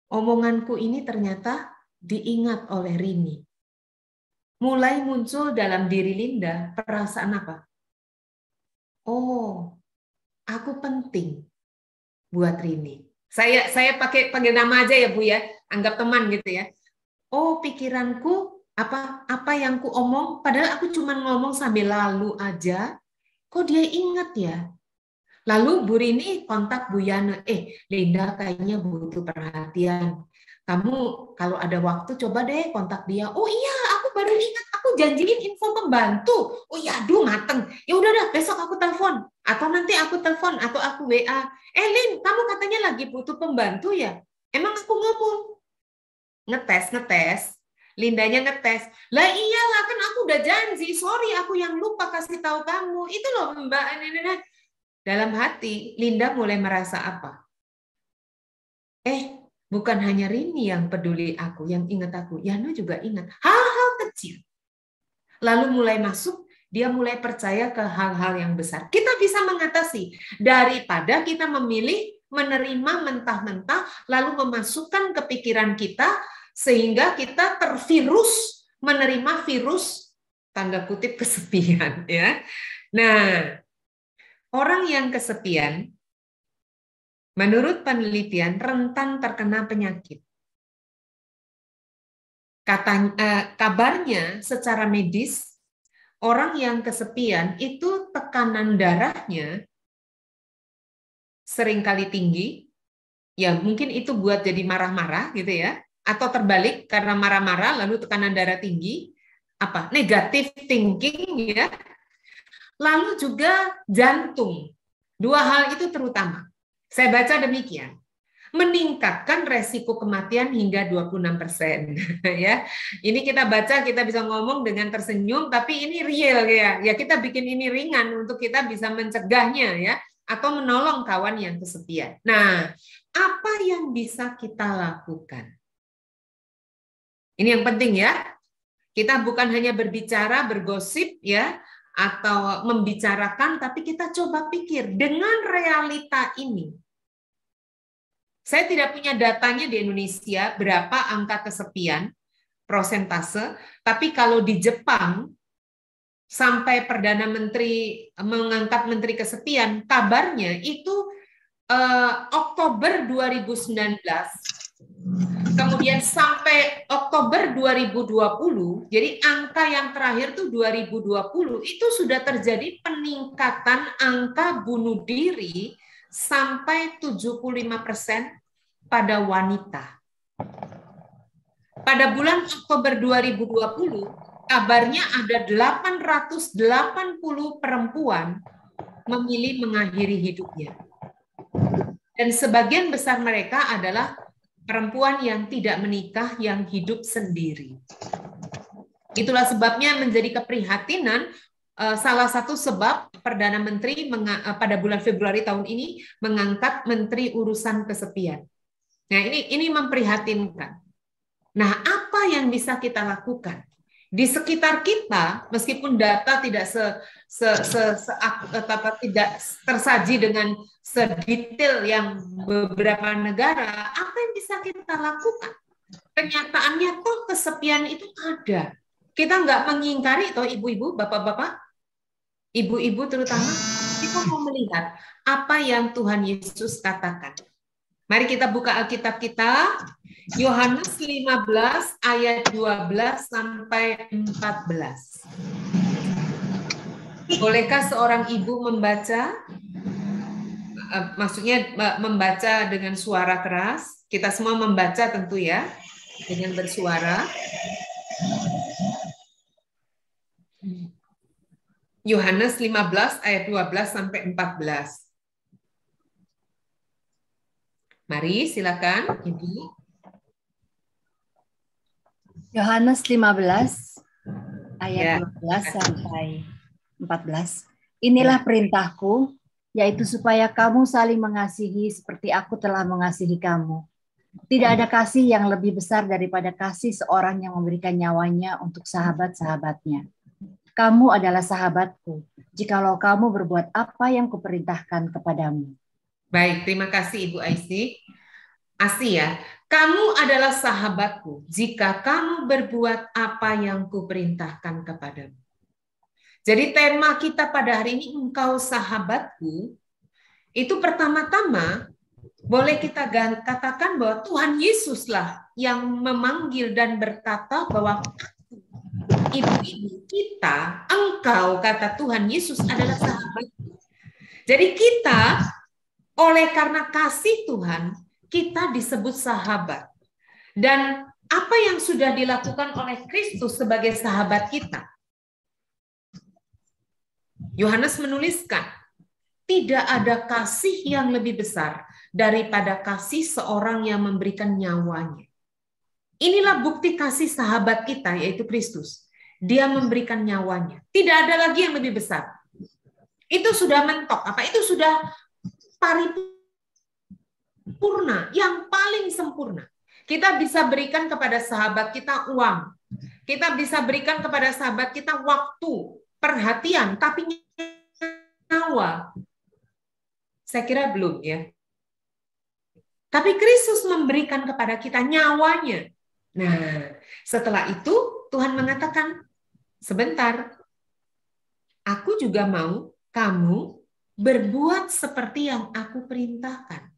Omonganku ini ternyata diingat oleh Rini. Mulai muncul dalam diri Linda perasaan apa? Oh, aku penting buat Rini. Saya pakai nama aja ya Bu ya, anggap teman gitu ya. Oh, pikiranku apa yang ku omong, padahal aku cuma ngomong sambil lalu aja. Kok dia ingat ya? Lalu Bu Rini kontak Bu Yana, Linda kayaknya butuh perhatian. Kamu kalau ada waktu coba deh kontak dia. Oh iya, aku baru ingat, aku janjiin info pembantu. Oh iya, aduh mateng. Ya udah dah, besok aku telepon. Atau nanti aku telepon, atau aku WA. Lin, kamu katanya lagi butuh pembantu ya? Emang aku ngomong? Ngetes. Lindanya ngetes. Lah iyalah, kan aku udah janji. Sorry, aku yang lupa kasih tahu kamu. Itu loh Mbak. Dalam hati, Linda mulai merasa apa? Bukan hanya Rini yang peduli aku, yang ingat aku. Yano juga ingat. Hal-hal kecil. Lalu mulai masuk, dia mulai percaya ke hal-hal yang besar. Kita bisa mengatasi. Daripada kita memilih menerima mentah-mentah, lalu memasukkan ke pikiran kita, sehingga kita tervirus, menerima virus, tanda kutip, kesepian. Ya. Nah, orang yang kesepian, menurut penelitian, rentan terkena penyakit. Kabarnya secara medis, orang yang kesepian itu tekanan darahnya seringkali tinggi, ya mungkin itu buat jadi marah-marah gitu ya, atau terbalik karena marah-marah lalu tekanan darah tinggi, negative thinking ya, lalu juga jantung. Dua hal itu terutama. Saya baca demikian. Meningkatkan resiko kematian hingga 26%. Ya, ini kita baca, kita bisa ngomong dengan tersenyum, tapi ini real ya. Ya kita bikin ini ringan untuk kita bisa mencegahnya ya, atau menolong kawan yang kesepian. Nah, apa yang bisa kita lakukan? Ini yang penting ya. Kita bukan hanya berbicara, bergosip ya, atau membicarakan, tapi kita coba pikir dengan realita ini. Saya tidak punya datanya di Indonesia berapa angka kesepian, persentase, tapi kalau di Jepang sampai Perdana Menteri mengangkat Menteri Kesepian, kabarnya itu Oktober 2019, kemudian sampai Oktober 2020, jadi angka yang terakhir tuh 2020, itu sudah terjadi peningkatan angka bunuh diri sampai 75% pada wanita. Pada bulan Oktober 2020, kabarnya ada 880 perempuan memilih mengakhiri hidupnya. Dan sebagian besar mereka adalah perempuan yang tidak menikah, yang hidup sendiri. Itulah sebabnya menjadi keprihatinan. Salah satu sebab Perdana Menteri pada bulan Februari tahun ini mengangkat Menteri Urusan Kesepian. Nah, ini memprihatinkan. Nah, apa yang bisa kita lakukan? Di sekitar kita, meskipun data tidak tidak tersaji dengan sedetail yang beberapa negara, apa yang bisa kita lakukan? Kenyataannya toh kesepian itu ada. Kita nggak mengingkari toh ibu-ibu, bapak-bapak, ibu-ibu terutama, kita mau melihat apa yang Tuhan Yesus katakan. Mari kita buka Alkitab kita, Yohanes 15 ayat 12 sampai 14. Bolehkah seorang ibu membaca? Maksudnya membaca dengan suara keras. Kita semua membaca tentu ya, dengan bersuara. Yohanes 15 ayat 12 sampai 14. Mari silakan Ibu. Yohanes 15 ayat 12 sampai 14. Inilah perintahku, yaitu supaya kamu saling mengasihi seperti aku telah mengasihi kamu. Tidak ada kasih yang lebih besar daripada kasih seorang yang memberikan nyawanya untuk sahabat-sahabatnya. Kamu adalah sahabatku, jikalau kamu berbuat apa yang kuperintahkan kepadamu. Baik, terima kasih Ibu Asia. Kamu adalah sahabatku jika kamu berbuat apa yang kuperintahkan kepadamu. Jadi tema kita pada hari ini, engkau sahabatku, itu pertama-tama boleh kita katakan bahwa Tuhan Yesuslah yang memanggil dan berkata bahwa ibu-ibu kita, engkau, kata Tuhan Yesus, adalah sahabatku. Jadi kita, oleh karena kasih Tuhan, kita disebut sahabat. Dan apa yang sudah dilakukan oleh Kristus sebagai sahabat kita? Yohanes menuliskan, tidak ada kasih yang lebih besar daripada kasih seorang yang memberikan nyawanya. Inilah bukti kasih sahabat kita, yaitu Kristus. Dia memberikan nyawanya. Tidak ada lagi yang lebih besar. Itu sudah mentok. Itu sudah paripurna, yang paling sempurna. Kita bisa berikan kepada sahabat kita uang. Kita bisa berikan kepada sahabat kita waktu, perhatian, tapi nyawa. Saya kira belum ya. Tapi Kristus memberikan kepada kita nyawanya. Nah, setelah itu Tuhan mengatakan, sebentar, aku juga mau kamu berbuat seperti yang aku perintahkan.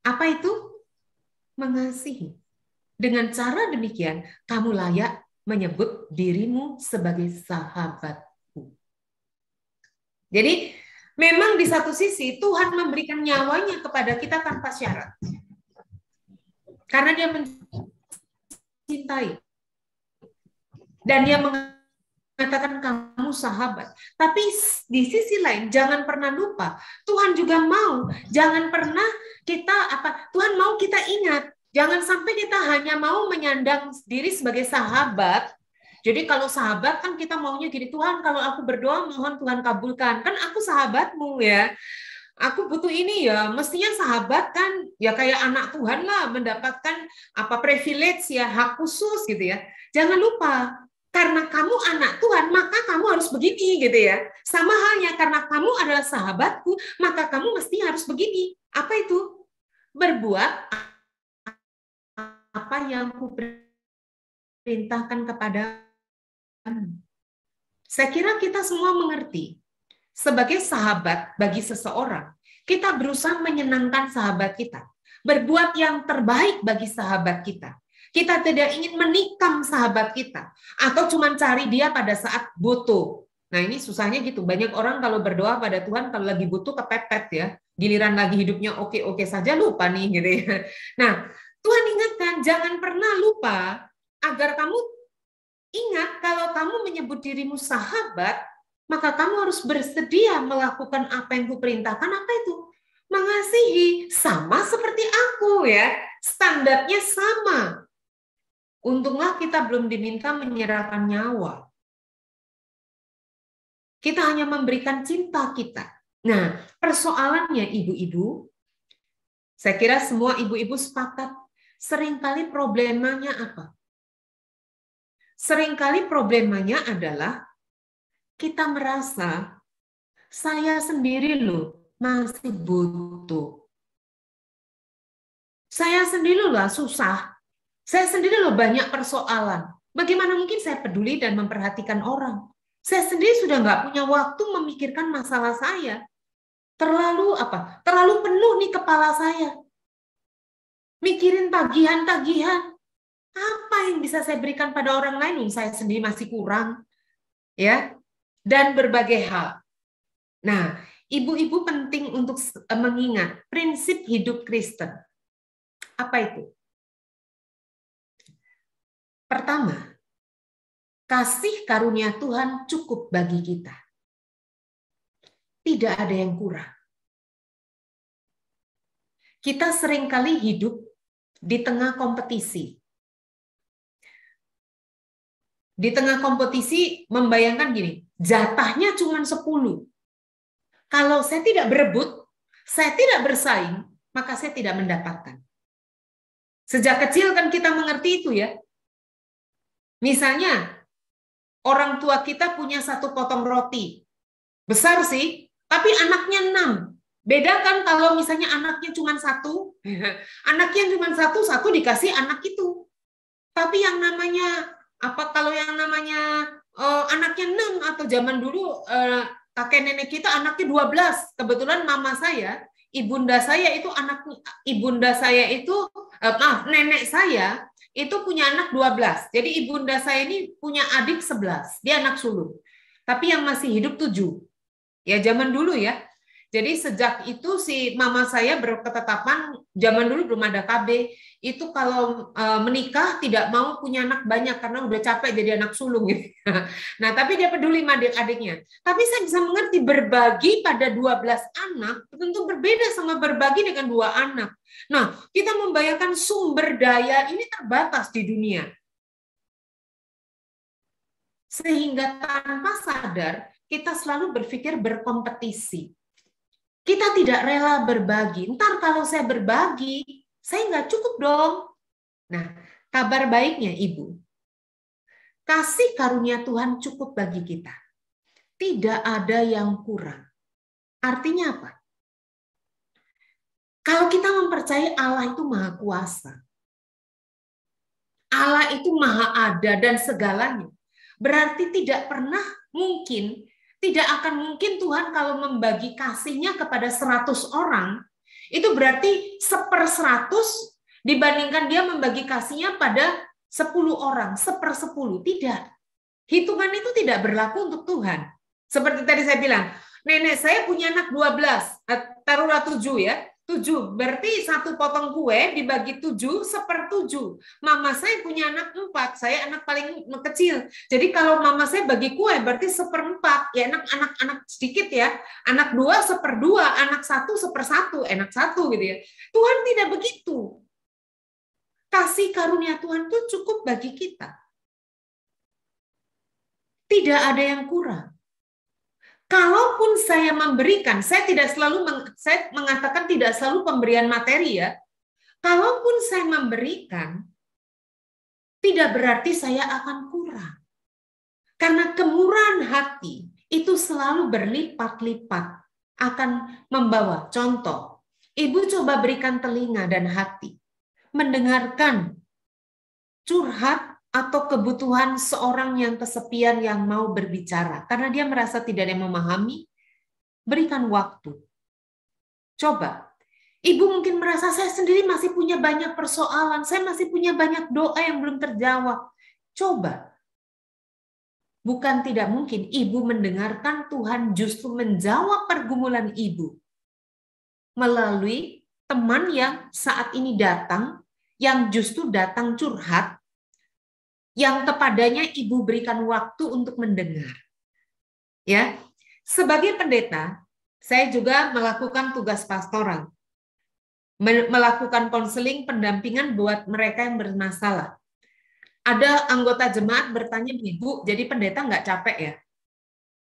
Apa itu? Mengasihi. Dengan cara demikian, kamu layak menyebut dirimu sebagai sahabatku. Jadi, memang di satu sisi Tuhan memberikan nyawanya kepada kita tanpa syarat. Karena dia mencintai. Dan dia mengatakan kamu sahabat. Tapi di sisi lain jangan pernah lupa, Tuhan juga mau, jangan pernah Tuhan mau kita ingat, jangan sampai kita hanya mau menyandang diri sebagai sahabat. Jadi kalau sahabat kan kita maunya gini, Tuhan kalau aku berdoa mohon Tuhan kabulkan. Kan aku sahabatmu ya. Aku butuh ini ya. Mestinya sahabat kan ya kayak anak Tuhan lah, mendapatkan privilege ya, hak khusus gitu ya. Jangan lupa, karena kamu anak Tuhan, maka kamu harus begini gitu ya. Sama halnya karena kamu adalah sahabatku, maka kamu mesti harus begini. Apa itu? Berbuat apa yang kuperintahkan kepada. Saya kira kita semua mengerti, sebagai sahabat bagi seseorang, kita berusaha menyenangkan sahabat kita, berbuat yang terbaik bagi sahabat kita. Kita tidak ingin menikam sahabat kita, atau cuma cari dia pada saat butuh. Nah ini susahnya gitu, banyak orang kalau berdoa pada Tuhan, kalau lagi butuh kepepet ya, giliran lagi hidupnya oke-oke saja lupa nih gitu ya. Nah Tuhan ingatkan, jangan pernah lupa agar kamu ingat kalau kamu menyebut dirimu sahabat, maka kamu harus bersedia melakukan apa yang kuperintahkan. Apa itu? Mengasihi, sama seperti aku ya. Standarnya sama. Untunglah kita belum diminta menyerahkan nyawa. Kita hanya memberikan cinta kita. Nah, persoalannya ibu-ibu, saya kira semua ibu-ibu sepakat, seringkali problemanya apa? Seringkali problemanya adalah kita merasa saya sendiri loh masih butuh. Saya sendiri loh susah. Saya sendiri loh banyak persoalan. Bagaimana mungkin saya peduli dan memperhatikan orang? Saya sendiri sudah nggak punya waktu memikirkan masalah saya. Terlalu penuh nih kepala saya. Mikirin tagihan-tagihan. Apa yang bisa saya berikan pada orang lain? Saya sendiri masih kurang. Ya, dan berbagai hal. Nah, ibu-ibu penting untuk mengingat prinsip hidup Kristen. Apa itu? Pertama, kasih karunia Tuhan cukup bagi kita. Tidak ada yang kurang. Kita seringkali hidup di tengah kompetisi. Di tengah kompetisi membayangkan gini, jatahnya cuma 10. Kalau saya tidak berebut, saya tidak bersaing, maka saya tidak mendapatkan. Sejak kecil kan kita mengerti itu ya. Misalnya, orang tua kita punya 1 potong roti. Besar sih, tapi anaknya 6. Beda kan kalau misalnya anaknya cuma 1, anaknya cuma 1 dikasih anak itu. Tapi yang namanya kalau yang namanya anaknya 6 atau zaman dulu kakek nenek kita anaknya 12. Kebetulan mama saya, nenek saya itu punya anak 12. Jadi ibunda saya ini punya adik 11. Dia anak sulung. Tapi yang masih hidup 7. Ya zaman dulu ya. Jadi sejak itu si mama saya berketetapan, zaman dulu belum ada KB, itu kalau menikah tidak mau punya anak banyak karena udah capek jadi anak sulung gitu. Nah, tapi dia peduli sama adik-adiknya. Tapi saya bisa mengerti berbagi pada 12 anak tentu berbeda sama berbagi dengan 2 anak. Nah, kita membayangkan sumber daya ini terbatas di dunia. Sehingga tanpa sadar kita selalu berpikir berkompetisi. Kita tidak rela berbagi. Ntar kalau saya berbagi, saya nggak cukup dong. Nah, kabar baiknya Ibu, kasih karunia Tuhan cukup bagi kita. Tidak ada yang kurang. Artinya apa? Kalau kita mempercayai Allah itu maha kuasa, Allah itu maha ada dan segalanya, berarti tidak pernah mungkin, tidak akan mungkin Tuhan kalau membagi kasih-Nya kepada 100 orang, itu berarti 1/100 dibandingkan dia membagi kasih-Nya pada 10 orang, 1/10. Tidak. Hitungan itu tidak berlaku untuk Tuhan. Seperti tadi saya bilang, nenek saya punya anak 12, taruhlah 7 ya. 7, berarti 1 potong kue dibagi 7, 1/7. Mama saya punya anak 4, saya anak paling kecil. Jadi kalau mama saya bagi kue berarti 1/4. Ya anak sedikit ya. Anak 2, 1/2, anak 1, 1/1, anak 1 gitu ya. Tuhan tidak begitu. Kasih karunia Tuhan itu cukup bagi kita. Tidak ada yang kurang. Kalaupun saya memberikan, saya mengatakan tidak selalu pemberian materi ya. Kalaupun saya memberikan, tidak berarti saya akan kurang. Karena kemurahan hati itu selalu berlipat-lipat akan membawa. Contoh, ibu coba berikan telinga dan hati, mendengarkan curhat atau kebutuhan seorang yang kesepian yang mau berbicara. Karena dia merasa tidak ada yang memahami, berikan waktu. Coba. Ibu mungkin merasa saya sendiri masih punya banyak persoalan, saya masih punya banyak doa yang belum terjawab. Coba. Bukan tidak mungkin, ibu mendengarkan Tuhan justru menjawab pergumulan ibu. Melalui teman yang saat ini datang, yang justru datang curhat, yang kepadanya ibu berikan waktu untuk mendengar. Ya, sebagai pendeta, saya juga melakukan tugas pastoral, melakukan konseling pendampingan buat mereka yang bermasalah. Ada anggota jemaat bertanya, Ibu, jadi pendeta nggak capek ya?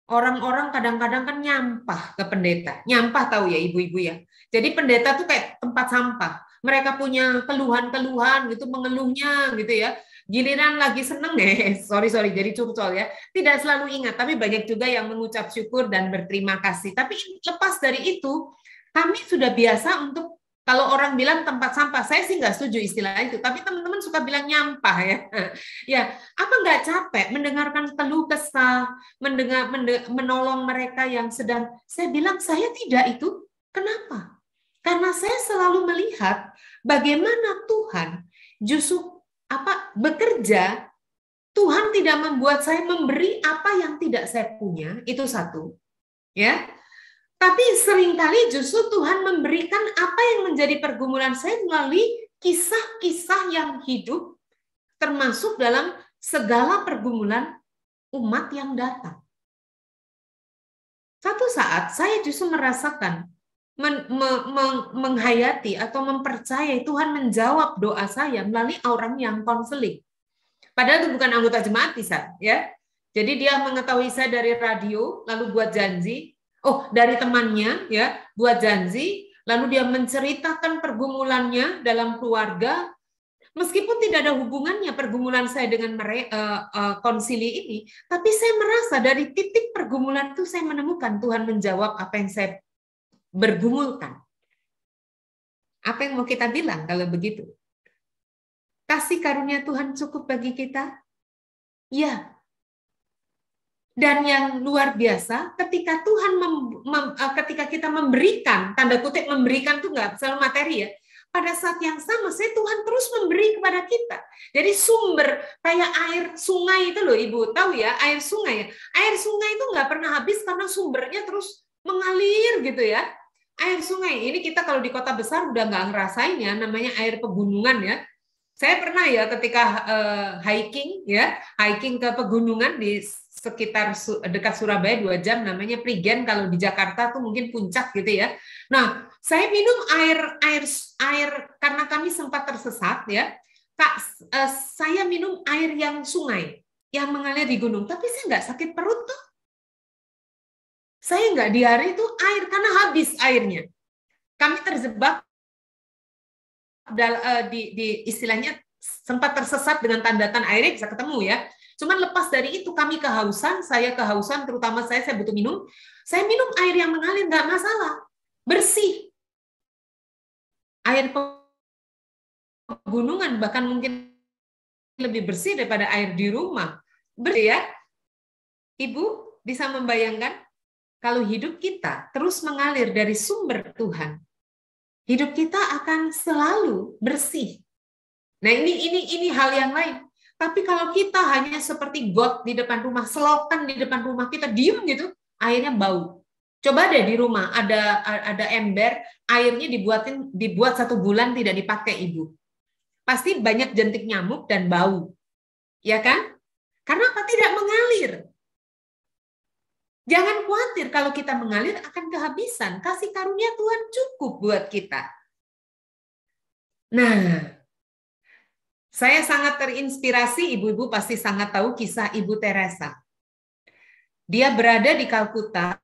Orang-orang kadang-kadang kan nyampah ke pendeta. Nyampah tahu ya ibu-ibu ya. Jadi pendeta tuh kayak tempat sampah. Mereka punya keluhan-keluhan gitu, mengeluhnya gitu ya. Giliran lagi seneng sorry jadi curcol ya, tidak selalu ingat, tapi banyak juga yang mengucap syukur dan berterima kasih. Tapi lepas dari itu, kami sudah biasa untuk, kalau orang bilang tempat sampah, saya sih nggak setuju istilah itu, tapi teman-teman suka bilang nyampah ya. Ya, apa nggak capek mendengarkan keluh kesah, menolong mereka yang sedang, saya bilang saya tidak itu. Kenapa? Karena saya selalu melihat bagaimana Tuhan justru bekerja. Tuhan tidak membuat saya memberi apa yang tidak saya punya, itu satu. Ya. Tapi seringkali justru Tuhan memberikan apa yang menjadi pergumulan saya melalui kisah-kisah yang hidup, termasuk dalam segala pergumulan umat yang datang. Satu saat saya justru merasakan menghayati atau mempercayai Tuhan menjawab doa saya melalui orang yang konseling. Padahal itu bukan anggota jemaat bisa, ya. Jadi dia mengetahui saya dari radio, lalu buat janji. Dari temannya, ya, buat janji. Lalu dia menceritakan pergumulannya dalam keluarga, meskipun tidak ada hubungannya pergumulan saya dengan konsili ini, tapi saya merasa dari titik pergumulan itu saya menemukan Tuhan menjawab apa yang saya bergumulkan. Apa yang mau kita bilang kalau begitu? Kasih karunia Tuhan cukup bagi kita? Ya. Dan yang luar biasa, ketika Tuhan ketika kita memberikan, tanda kutip memberikan itu nggak selalu materi ya. Pada saat yang sama, Tuhan terus memberi kepada kita. Jadi sumber kayak air sungai itu loh, Ibu tahu ya, air sungai. Air sungai itu nggak pernah habis karena sumbernya terus mengalir gitu ya. Air sungai ini kita kalau di kota besar udah nggak ngerasain ya, namanya air pegunungan ya. Saya pernah ya ketika hiking ke pegunungan di sekitar dekat Surabaya 2 jam, namanya Prigen, kalau di Jakarta tuh mungkin puncak gitu ya. Nah, saya minum air karena kami sempat tersesat ya. Saya minum air yang sungai yang mengalir di gunung, tapi saya nggak sakit perut tuh. Saya nggak diare itu air karena habis airnya. Kami terjebak di istilahnya sempat tersesat dengan tandatan airnya bisa ketemu ya. Cuman lepas dari itu kami kehausan, terutama saya butuh minum. Saya minum air yang mengalir nggak masalah, bersih. Air pegunungan bahkan mungkin lebih bersih daripada air di rumah. Bersih ya? Ibu bisa membayangkan kalau hidup kita terus mengalir dari sumber Tuhan, hidup kita akan selalu bersih. Nah, ini hal yang lain. Tapi kalau kita hanya seperti got di depan rumah, selokan di depan rumah, kita diem gitu, airnya bau. Coba deh di rumah ada ember, airnya dibuat 1 bulan tidak dipakai ibu. Pasti banyak jentik nyamuk dan bau. Ya kan? Karena apa? Tidak mengalir. Jangan khawatir kalau kita mengalir akan kehabisan. Kasih karunia Tuhan cukup buat kita. Nah, saya sangat terinspirasi, ibu-ibu pasti sangat tahu kisah Ibu Teresa. Dia berada di Kalkuta,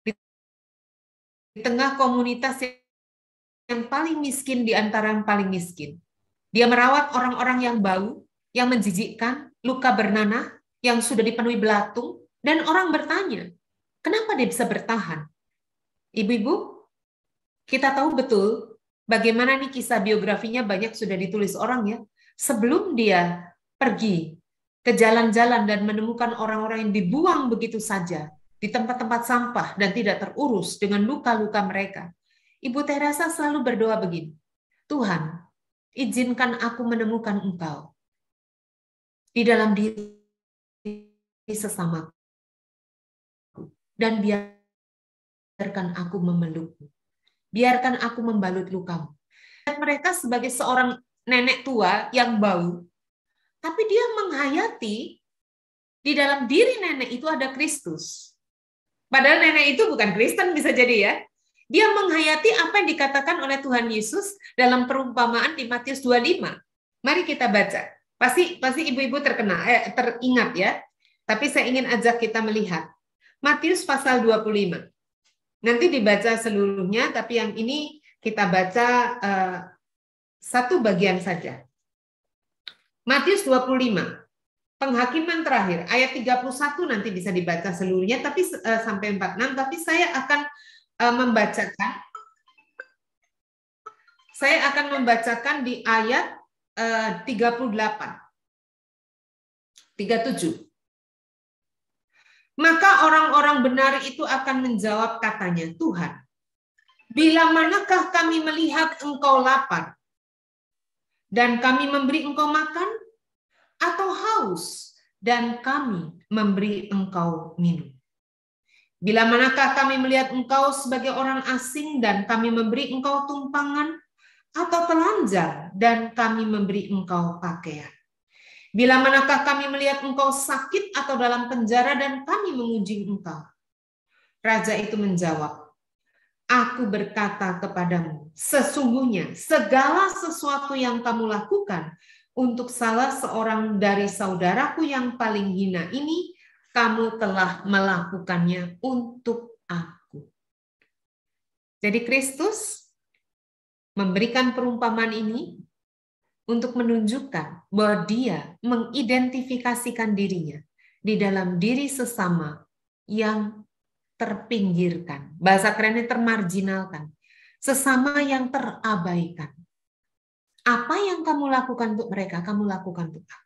di tengah komunitas yang paling miskin di antara yang paling miskin. Dia merawat orang-orang yang bau, yang menjijikkan, luka bernanah, yang sudah dipenuhi belatung, dan orang bertanya, kenapa dia bisa bertahan? Ibu-ibu, kita tahu betul bagaimana nih kisah biografinya banyak sudah ditulis orang ya. Sebelum dia pergi ke jalan-jalan dan menemukan orang-orang yang dibuang begitu saja di tempat-tempat sampah dan tidak terurus dengan luka-luka mereka, Ibu Teresa selalu berdoa begini, Tuhan, izinkan aku menemukan Engkau di dalam diri sesamaku, dan biarkan aku memelukmu, biarkan aku membalut lukamu. Dan mereka sebagai seorang nenek tua yang bau, tapi dia menghayati di dalam diri nenek itu ada Kristus. Padahal nenek itu bukan Kristen bisa jadi ya. Dia menghayati apa yang dikatakan oleh Tuhan Yesus dalam perumpamaan di Matius 25. Mari kita baca. Pasti ibu-ibu teringat ya. Tapi saya ingin ajak kita melihat. Matius pasal 25. Nanti dibaca seluruhnya, tapi yang ini kita baca satu bagian saja. Matius 25. Penghakiman terakhir, ayat 31 nanti bisa dibaca seluruhnya, tapi sampai 46, tapi saya akan membacakan di ayat 37. Maka orang-orang benar itu akan menjawab katanya, Tuhan, bila manakah kami melihat Engkau lapar dan kami memberi Engkau makan, atau haus dan kami memberi Engkau minum? Bila manakah kami melihat Engkau sebagai orang asing dan kami memberi Engkau tumpangan, atau telanjang dan kami memberi Engkau pakaian? Bila manakah kami melihat Engkau sakit atau dalam penjara dan kami mengunjungi Engkau? Raja itu menjawab, Aku berkata kepadamu, sesungguhnya segala sesuatu yang kamu lakukan untuk salah seorang dari saudaraku yang paling hina ini, kamu telah melakukannya untuk aku. Jadi Kristus memberikan perumpamaan ini untuk menunjukkan bahwa dia mengidentifikasikan dirinya di dalam diri sesama yang terpinggirkan. Bahasa kerennya termarginalkan. Sesama yang terabaikan. Apa yang kamu lakukan untuk mereka, kamu lakukan untuk aku.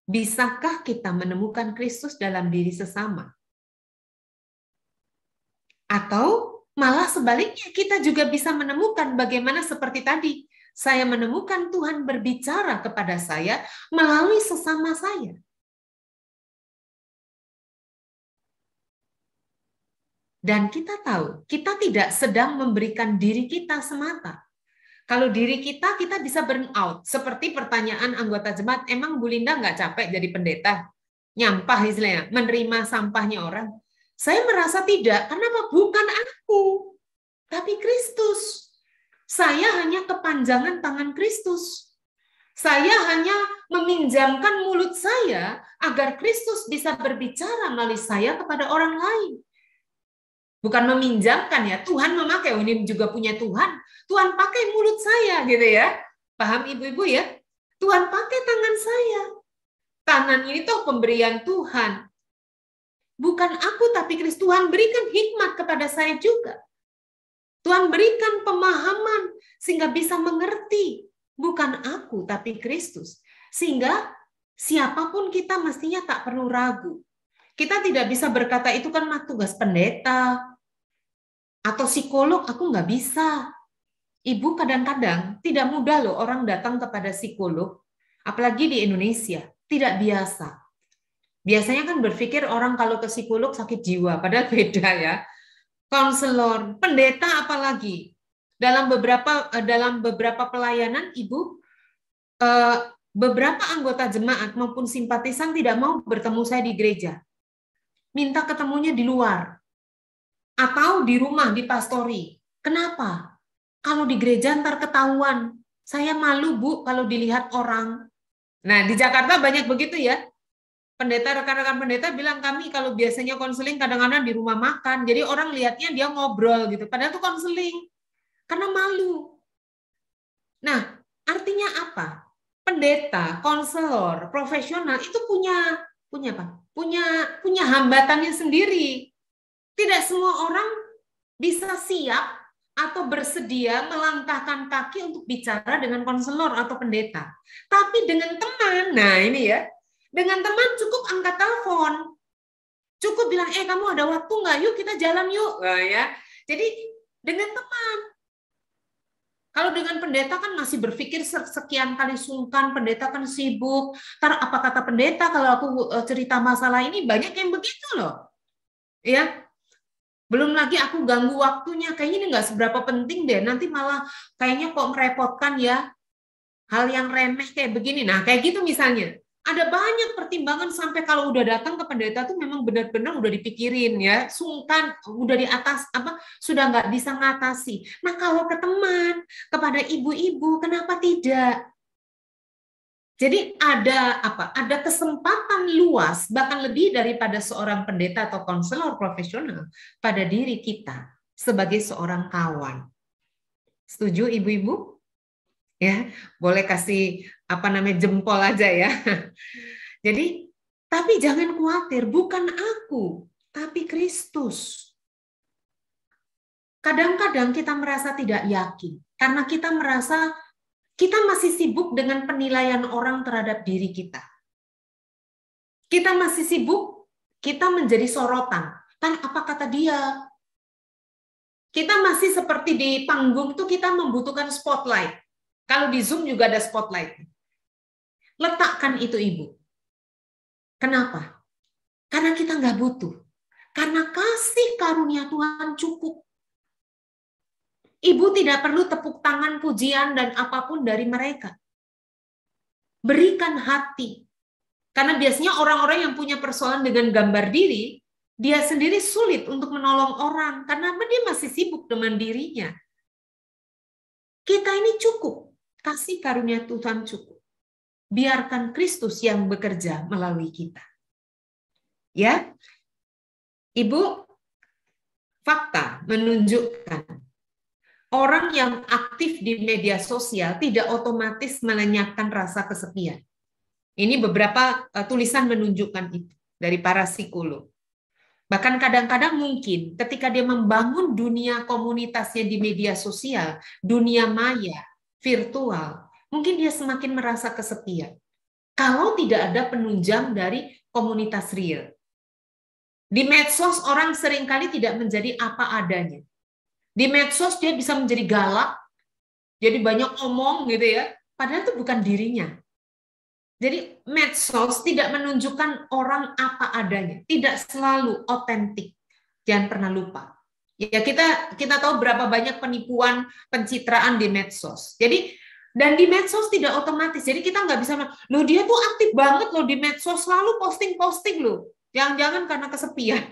Bisakah kita menemukan Kristus dalam diri sesama? Atau malah sebaliknya, kita juga bisa menemukan bagaimana seperti tadi. Saya menemukan Tuhan berbicara kepada saya melalui sesama saya. Dan kita tahu, kita tidak sedang memberikan diri kita semata. Kalau diri kita bisa burn out. Seperti pertanyaan anggota jemaat, emang Bu Linda nggak capek jadi pendeta? Nyampah istilahnya, menerima sampahnya orang. Saya merasa tidak, karena bukan aku, tapi Kristus. Saya hanya kepanjangan tangan Kristus. Saya hanya meminjamkan mulut saya agar Kristus bisa berbicara melalui saya kepada orang lain. Bukan meminjamkan ya, Tuhan memakai, ini juga punya Tuhan. Tuhan pakai mulut saya gitu ya. Paham ibu-ibu ya? Tuhan pakai tangan saya. Tangan ini tuh pemberian Tuhan. Bukan aku tapi Kristus. Tuhan berikan hikmat kepada saya juga. Tuhan berikan pemahaman sehingga bisa mengerti. Bukan aku, tapi Kristus. Sehingga siapapun kita mestinya tak perlu ragu. Kita tidak bisa berkata itu kan tugas pendeta atau psikolog, aku nggak bisa. Ibu kadang-kadang tidak mudah loh orang datang kepada psikolog, apalagi di Indonesia, tidak biasa. Biasanya kan berpikir orang kalau ke psikolog sakit jiwa, padahal beda ya. Konselor, pendeta apalagi. Dalam beberapa pelayanan, Ibu, beberapa anggota jemaat maupun simpatisan tidak mau bertemu saya di gereja. Minta ketemunya di luar. Atau di rumah, di pastori. Kenapa? Kalau di gereja ntar ketahuan. Saya malu, Bu, kalau dilihat orang. Nah, di Jakarta banyak begitu ya. Pendeta, rekan-rekan pendeta bilang kami kalau biasanya konseling kadang-kadang di rumah makan. Jadi orang lihatnya dia ngobrol gitu. Padahal itu konseling. Karena malu. Nah, artinya apa? Pendeta, konselor, profesional itu punya apa? Punya hambatannya sendiri. Tidak semua orang bisa siap atau bersedia melangkahkan kaki untuk bicara dengan konselor atau pendeta. Tapi dengan teman, nah ini ya, dengan teman cukup angkat telepon. Cukup bilang, kamu ada waktu nggak? Yuk kita jalan yuk. Nah, ya. Jadi dengan teman. Kalau dengan pendeta kan masih berpikir sekian kali sungkan, pendeta kan sibuk. Ntar apa kata pendeta kalau aku cerita masalah ini, banyak yang begitu loh. Ya. Belum lagi aku ganggu waktunya, kayaknya ini nggak seberapa penting deh, nanti malah kayaknya kok merepotkan ya. Hal yang remeh kayak begini. Nah, kayak gitu misalnya. Ada banyak pertimbangan sampai kalau udah datang ke pendeta tuh memang benar-benar udah dipikirin ya, sungkan, udah di atas apa, sudah nggak bisa ngatasi. Nah kalau ke teman, kepada ibu-ibu, kenapa tidak? Jadi ada apa? Ada kesempatan luas, bahkan lebih daripada seorang pendeta atau konselor profesional pada diri kita sebagai seorang kawan. Setuju ibu-ibu? Ya, boleh kasih jempol aja ya. Jadi, tapi jangan khawatir, bukan aku, tapi Kristus. Kadang-kadang kita merasa tidak yakin karena kita merasa kita masih sibuk dengan penilaian orang terhadap diri kita. Kita masih sibuk, kita menjadi sorotan. Kan apa kata dia? Kita masih seperti di panggung itu kita membutuhkan spotlight. Kalau di Zoom juga ada spotlight. Letakkan itu Ibu. Kenapa? Karena kita nggak butuh. Karena kasih karunia Tuhan cukup. Ibu tidak perlu tepuk tangan, pujian, dan apapun dari mereka. Berikan hati. Karena biasanya orang-orang yang punya persoalan dengan gambar diri, dia sendiri sulit untuk menolong orang. Karena dia masih sibuk dengan dirinya. Kita ini cukup. Kasih karunia Tuhan cukup. Biarkan Kristus yang bekerja melalui kita. Ya, Ibu, fakta menunjukkan orang yang aktif di media sosial tidak otomatis melenyapkan rasa kesepian. Ini beberapa tulisan menunjukkan itu dari para psikolog. Bahkan kadang-kadang mungkin ketika dia membangun dunia komunitasnya di media sosial, dunia maya, virtual, mungkin dia semakin merasa kesepian. Kalau tidak ada penunjang dari komunitas real. Di medsos orang seringkali tidak menjadi apa adanya. Di medsos dia bisa menjadi galak, jadi banyak omong gitu ya, padahal itu bukan dirinya. Jadi medsos tidak menunjukkan orang apa adanya, tidak selalu otentik. Jangan pernah lupa. Ya kita tahu berapa banyak penipuan, pencitraan di medsos. Jadi dan di medsos tidak otomatis. Jadi kita nggak bisa, loh dia tuh aktif banget loh di medsos, selalu posting loh. Jangan-jangan karena kesepian.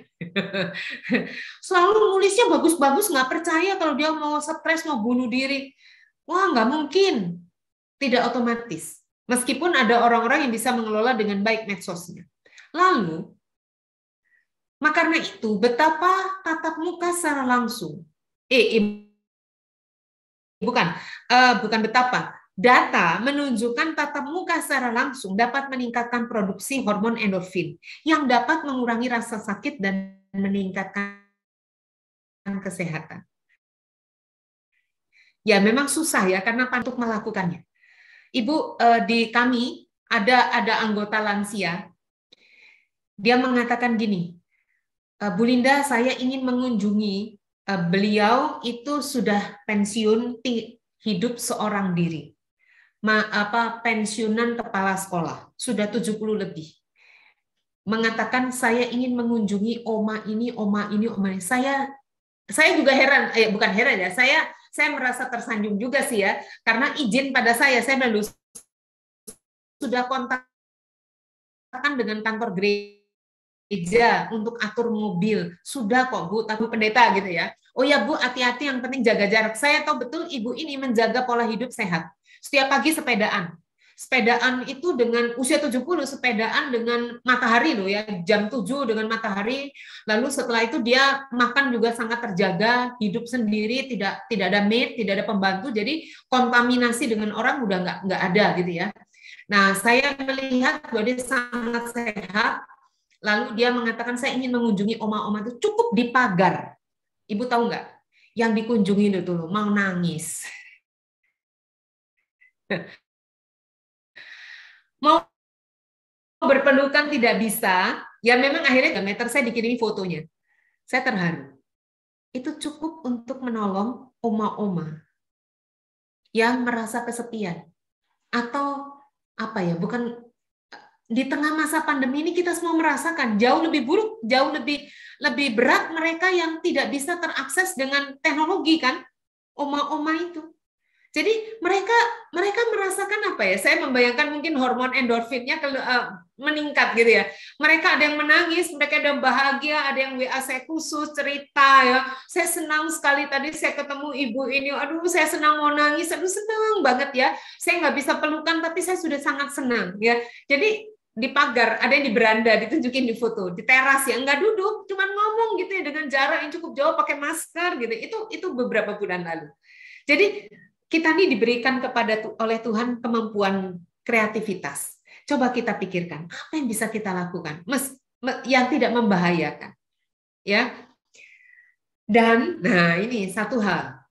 Selalu nulisnya bagus-bagus, nggak percaya kalau dia mau stres, mau bunuh diri. Wah, nggak mungkin. Tidak otomatis. Meskipun ada orang-orang yang bisa mengelola dengan baik medsosnya. Lalu, karena itu, betapa tatap muka secara langsung. Bukan betapa. Data menunjukkan tatap muka secara langsung dapat meningkatkan produksi hormon endorfin yang dapat mengurangi rasa sakit dan meningkatkan kesehatan. Ya memang susah ya karena untuk melakukannya. Ibu, di kami ada anggota lansia, dia mengatakan gini, Bu Linda, saya ingin mengunjungi beliau itu sudah pensiun, hidup seorang diri, pensiunan kepala sekolah, sudah 70 lebih. Mengatakan saya ingin mengunjungi oma ini. Saya juga heran, bukan heran ya, saya merasa tersanjung juga sih ya, karena izin pada saya lalu sudah kontakkan dengan kantor gereja untuk atur mobil, sudah kok Bu, tapi pendeta gitu ya. Oh ya Bu, hati-hati, yang penting jaga jarak. Saya tahu betul ibu ini menjaga pola hidup sehat. Setiap pagi sepedaan. Sepedaan itu dengan usia 70, sepedaan dengan matahari loh ya, jam 7 dengan matahari. Lalu setelah itu dia makan juga sangat terjaga, hidup sendiri, tidak ada maid, tidak ada pembantu, jadi kontaminasi dengan orang udah nggak ada gitu ya. Nah, saya melihat bahwa dia sangat sehat. Lalu dia mengatakan saya ingin mengunjungi oma-oma itu, cukup di pagar. Ibu tahu nggak? Yang dikunjungi itu loh, mau nangis. Mau berpelukan tidak bisa, ya memang akhirnya 3 meter saya dikirimi fotonya. Saya terharu. Itu cukup untuk menolong oma-oma yang merasa kesepian. Atau apa ya, bukan di tengah masa pandemi ini kita semua merasakan jauh lebih buruk, jauh lebih berat mereka yang tidak bisa terakses dengan teknologi kan, oma-oma itu. Jadi mereka merasakan apa ya? Saya membayangkan mungkin hormon endorfinnya meningkat gitu ya. Mereka ada yang menangis, mereka ada yang bahagia, ada yang WA saya khusus cerita ya. Saya senang sekali tadi saya ketemu ibu ini. Aduh, saya senang mau nangis. Aduh, senang banget ya. Saya nggak bisa pelukan, tapi saya sudah sangat senang ya. Jadi di pagar, ada yang di beranda, ditunjukin di foto, di teras ya, nggak duduk, cuman ngomong gitu ya dengan jarak yang cukup jauh, pakai masker gitu. Itu beberapa bulan lalu. Jadi kita ini diberikan oleh Tuhan kemampuan kreativitas. Coba kita pikirkan, apa yang bisa kita lakukan yang tidak membahayakan. Ya. Dan, nah ini satu hal.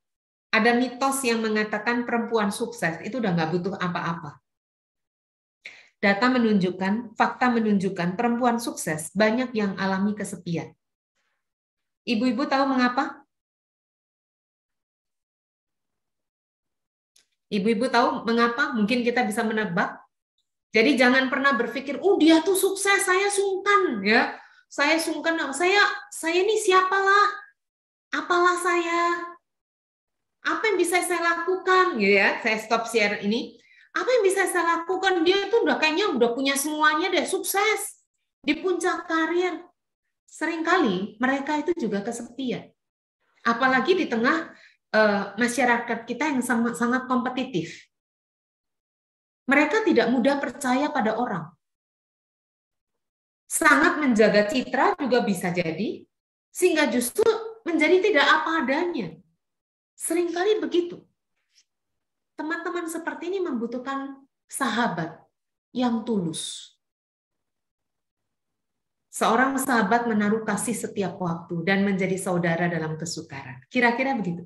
Ada mitos yang mengatakan perempuan sukses itu udah nggak butuh apa-apa. Data menunjukkan, fakta menunjukkan perempuan sukses banyak yang alami kesepian. Ibu-ibu tahu mengapa? Ibu-ibu tahu mengapa? Mungkin kita bisa menebak. Jadi jangan pernah berpikir, oh dia tuh sukses, saya sungkan ya. Saya sungkan, saya ini siapalah? Apalah saya? Apa yang bisa saya lakukan? Gitu ya. Saya stop share ini. Apa yang bisa saya lakukan? Dia tuh kayaknya udah punya semuanya deh, sukses. Di puncak karir. Seringkali mereka itu juga kesepian. Apalagi di tengah masyarakat kita yang sangat kompetitif. Mereka tidak mudah percaya pada orang. Sangat menjaga citra juga bisa jadi, sehingga justru menjadi tidak apa adanya. Seringkali begitu. Teman-teman seperti ini membutuhkan sahabat yang tulus. Seorang sahabat menaruh kasih setiap waktu dan menjadi saudara dalam kesukaran. Kira-kira begitu.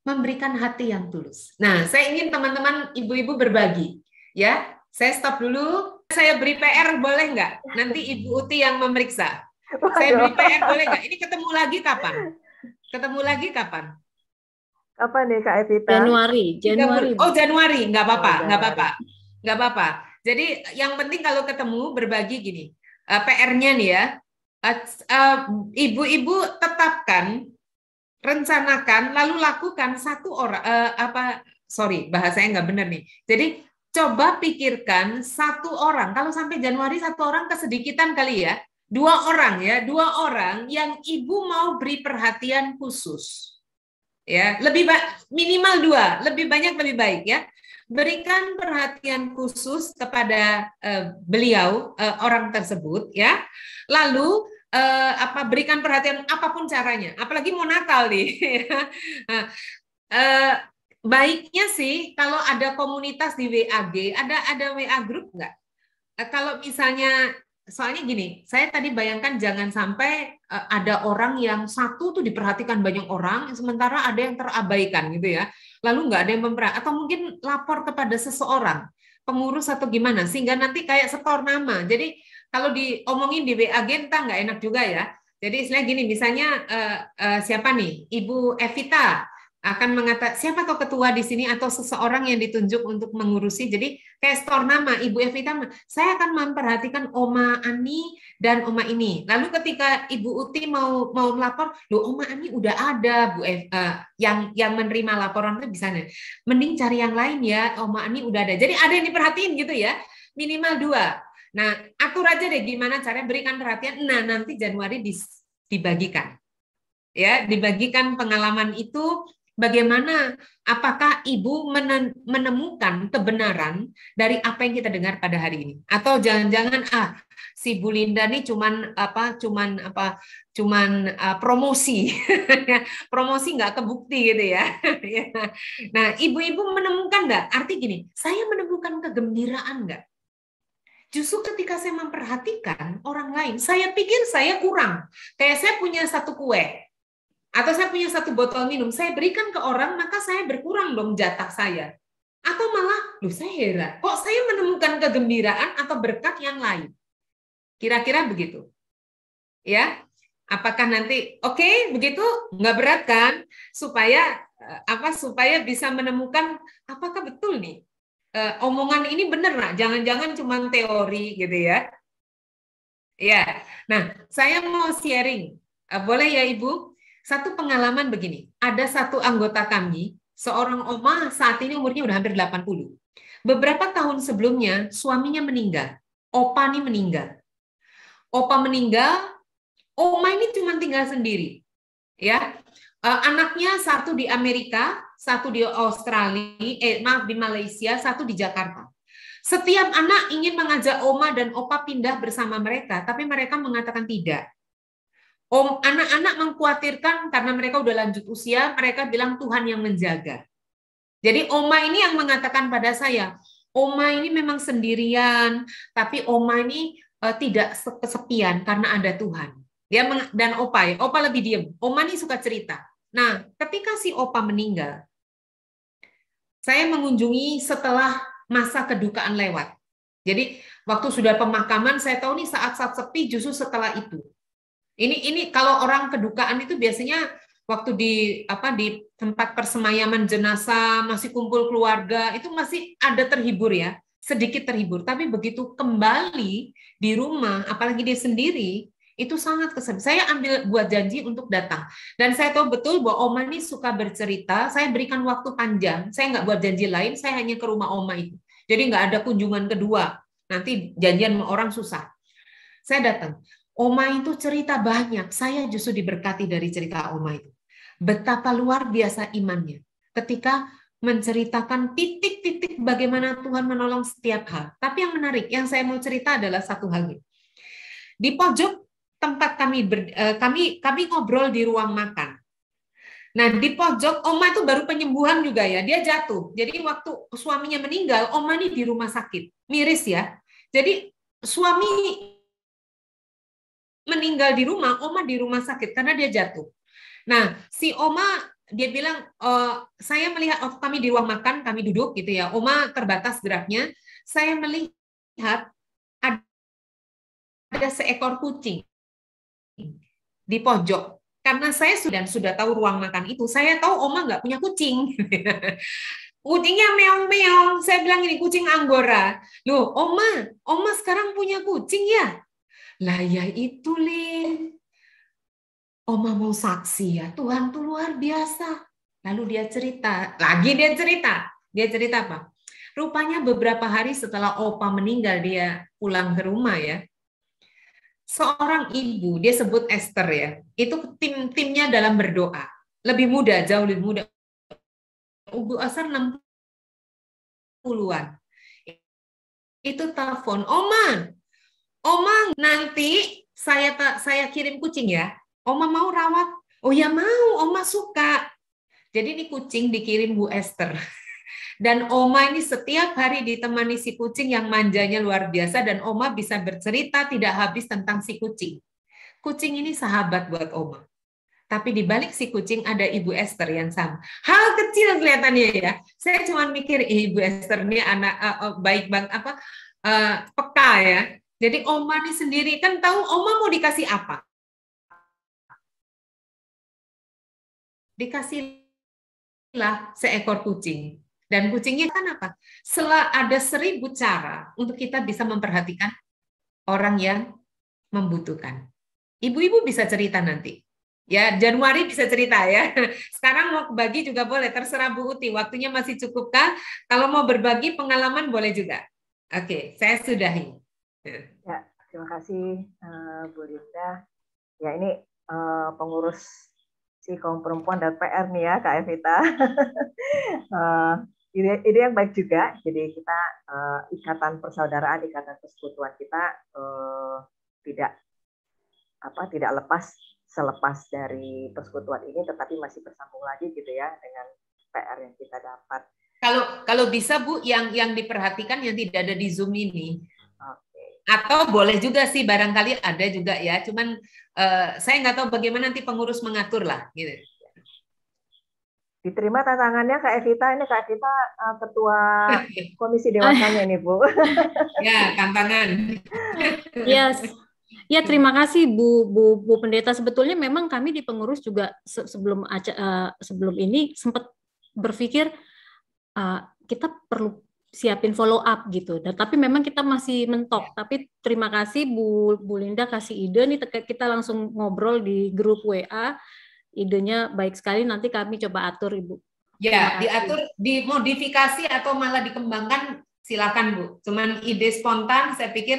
Memberikan hati yang tulus. Nah, saya ingin teman-teman ibu-ibu berbagi. Ya, saya stop dulu. Saya beri PR boleh nggak? Nanti Ibu Uti yang memeriksa. Saya beri PR boleh nggak? Ini ketemu lagi kapan? Ketemu lagi kapan? Kapan nih Kak Evita? Januari. Oh, Januari. Nggak apa-apa. Jadi yang penting kalau ketemu berbagi gini. PR-nya nih ya. Ibu-ibu tetapkan, rencanakan, lalu lakukan satu orang, bahasanya nggak benar nih. Jadi coba pikirkan satu orang, kalau sampai Januari satu orang kesedikitan kali ya, 2 orang ya, 2 orang yang ibu mau beri perhatian khusus. Ya, minimal 2, lebih banyak lebih baik ya. Berikan perhatian khusus kepada beliau, orang tersebut ya. Lalu berikan perhatian apapun caranya, apalagi mau Natal nih. Baiknya sih kalau ada komunitas di WAG, ada WA group nggak? Kalau misalnya, soalnya gini, saya tadi bayangkan jangan sampai ada orang yang satu tuh diperhatikan banyak orang, sementara ada yang terabaikan gitu ya. lalu nggak ada yang memperhatikan, atau mungkin lapor kepada seseorang, pengurus atau gimana, sehingga nanti kayak setor nama. Jadi kalau diomongin di WA Genta nggak enak juga ya. Jadi istilahnya gini, misalnya siapa nih, Ibu Evita akan mengatakan siapa tuh ketua di sini atau seseorang yang ditunjuk untuk mengurusi. Jadi kayak store nama Ibu Evita, saya akan memperhatikan Oma Ani dan Oma ini. Lalu ketika Ibu Uti mau melapor, loh Oma Ani udah ada Bu yang menerima laporan itu bisa nih. Mending cari yang lain ya, Oma Ani udah ada. Jadi ada yang diperhatiin gitu ya, minimal 2. Nah, atur aja deh gimana caranya berikan perhatian. Nah, nanti Januari dibagikan. Ya, dibagikan pengalaman itu. Bagaimana, apakah Ibu menemukan kebenaran dari apa yang kita dengar pada hari ini? Atau jangan-jangan si Bu Linda nih cuman promosi. Promosi nggak kebukti gitu ya. Nah, ibu-ibu menemukan nggak? Arti gini, saya menemukan kegembiraan nggak? Justru ketika saya memperhatikan orang lain, saya pikir saya kurang. Kayak saya punya 1 kue, atau saya punya 1 botol minum, saya berikan ke orang, maka saya berkurang dong jatah saya. Atau malah, saya heran, kok saya menemukan kegembiraan atau berkat yang lain? Kira-kira begitu. Ya, apakah nanti, oke, begitu, nggak berat kan? Supaya bisa menemukan apakah betul nih, omongan ini benar nggak? Jangan-jangan cuma teori gitu ya. Ya, nah saya mau sharing, boleh ya Ibu? Satu pengalaman begini, ada satu anggota kami, seorang oma saat ini umurnya udah hampir 80. Beberapa tahun sebelumnya suaminya meninggal, opa ini meninggal. Opa meninggal, oma ini cuma tinggal sendiri. Ya, anaknya 1 di Amerika, 1 di Australia, di Malaysia, 1 di Jakarta. Setiap anak ingin mengajak oma dan opa pindah bersama mereka, tapi mereka mengatakan tidak. Anak-anak mengkhawatirkan karena mereka udah lanjut usia, mereka bilang Tuhan yang menjaga. Jadi oma ini yang mengatakan pada saya, oma ini memang sendirian, tapi oma ini tidak kesepian karena ada Tuhan. Dan opa lebih diam. Oma ini suka cerita. Nah, ketika si opa meninggal, saya mengunjungi setelah masa kedukaan lewat. Jadi waktu sudah pemakaman, saya tahu nih saat-saat sepi justru setelah itu. Ini kalau orang kedukaan itu biasanya waktu di tempat persemayaman jenazah masih kumpul keluarga itu masih ada terhibur ya, sedikit terhibur. Tapi begitu kembali di rumah, apalagi dia sendiri, itu sangat kesedih. Saya buat janji untuk datang. Dan saya tahu betul bahwa oma ini suka bercerita. Saya berikan waktu panjang. Saya nggak buat janji lain. Saya hanya ke rumah oma itu. Jadi nggak ada kunjungan kedua. Nanti janjian sama orang susah. Saya datang. Oma itu cerita banyak. Saya justru diberkati dari cerita oma itu. Betapa luar biasa imannya. Ketika menceritakan titik-titik bagaimana Tuhan menolong setiap hal. Tapi yang menarik, yang saya mau cerita adalah satu hal. Di pojok tempat kami ngobrol di ruang makan. Nah, di pojok, oma itu baru penyembuhan juga ya. Dia jatuh. Jadi waktu suaminya meninggal, oma ini di rumah sakit. Miris ya. Jadi suami meninggal di rumah, oma di rumah sakit karena dia jatuh. Nah, si oma dia bilang, saya melihat kami di ruang makan, kami duduk gitu ya. Oma terbatas geraknya. Saya melihat ada seekor kucing di pojok. Karena saya sudah tahu ruang makan itu, saya tahu oma nggak punya kucing. Kucingnya meong-meong. Saya bilang ini kucing Anggora. Loh, oma sekarang punya kucing ya? Lah ya itu, Lin. Oma mau saksi ya, Tuhan tuh luar biasa. Lalu dia cerita. Dia cerita apa? Rupanya beberapa hari setelah opa meninggal, dia pulang ke rumah ya. Seorang ibu, dia sebut Esther ya. Itu timnya dalam berdoa. Lebih muda, jauh lebih muda. Ibu Esther 60-an. Itu telepon, Oma, nanti saya kirim kucing ya. Oma mau rawat? Oh ya mau, Oma suka. Jadi ini kucing dikirim Bu Esther. Dan Oma ini setiap hari ditemani si kucing yang manjanya luar biasa, dan Oma bisa bercerita tidak habis tentang si kucing. Kucing ini sahabat buat Oma. tapi di balik si kucing ada Ibu Esther yang sama. Hal kecil kelihatannya ya. Saya cuma mikir Ibu Esther ini anak baik banget, peka ya. Jadi Oma nih sendiri kan tahu Oma mau dikasih apa. Dikasihlah seekor kucing. Dan kucingnya kan apa? Ada 1000 cara untuk kita bisa memperhatikan orang yang membutuhkan. Ibu-ibu bisa cerita nanti. Ya, Januari bisa cerita ya. Sekarang mau berbagi juga boleh, terserah Bu Uti. Waktunya masih cukupkah? Kalau mau berbagi pengalaman boleh juga. Oke, saya sudahi. Ya, terima kasih Bu Linda. Ya, ini pengurus si kaum perempuan dan PR nih ya, Kak Evita. Ide yang baik juga. Jadi kita ikatan persaudaraan, ikatan persekutuan kita tidak lepas selepas dari persekutuan ini, tetapi masih bersambung lagi gitu ya dengan PR yang kita dapat. Kalau bisa Bu, yang diperhatikan yang tidak ada di Zoom ini. Oke. Atau boleh juga sih barangkali ada juga ya. Cuman saya nggak tahu bagaimana nanti pengurus mengatur lah gitu. Diterima tantangannya Kak Evita. Ini Kak Evita ketua komisi dewasanya ini Bu. Ya, tantangan. Yes. Ya, terima kasih Bu Pendeta. Sebetulnya memang kami di pengurus juga sebelum ini sempat berpikir kita perlu siapin follow up gitu. Tapi memang kita masih mentok. Tapi terima kasih Bu Linda kasih ide nih, kita langsung ngobrol di grup WA. Idenya baik sekali, nanti kami coba atur Ibu. Ya, diatur, dimodifikasi atau malah dikembangkan silakan Bu. Cuman ide spontan saya pikir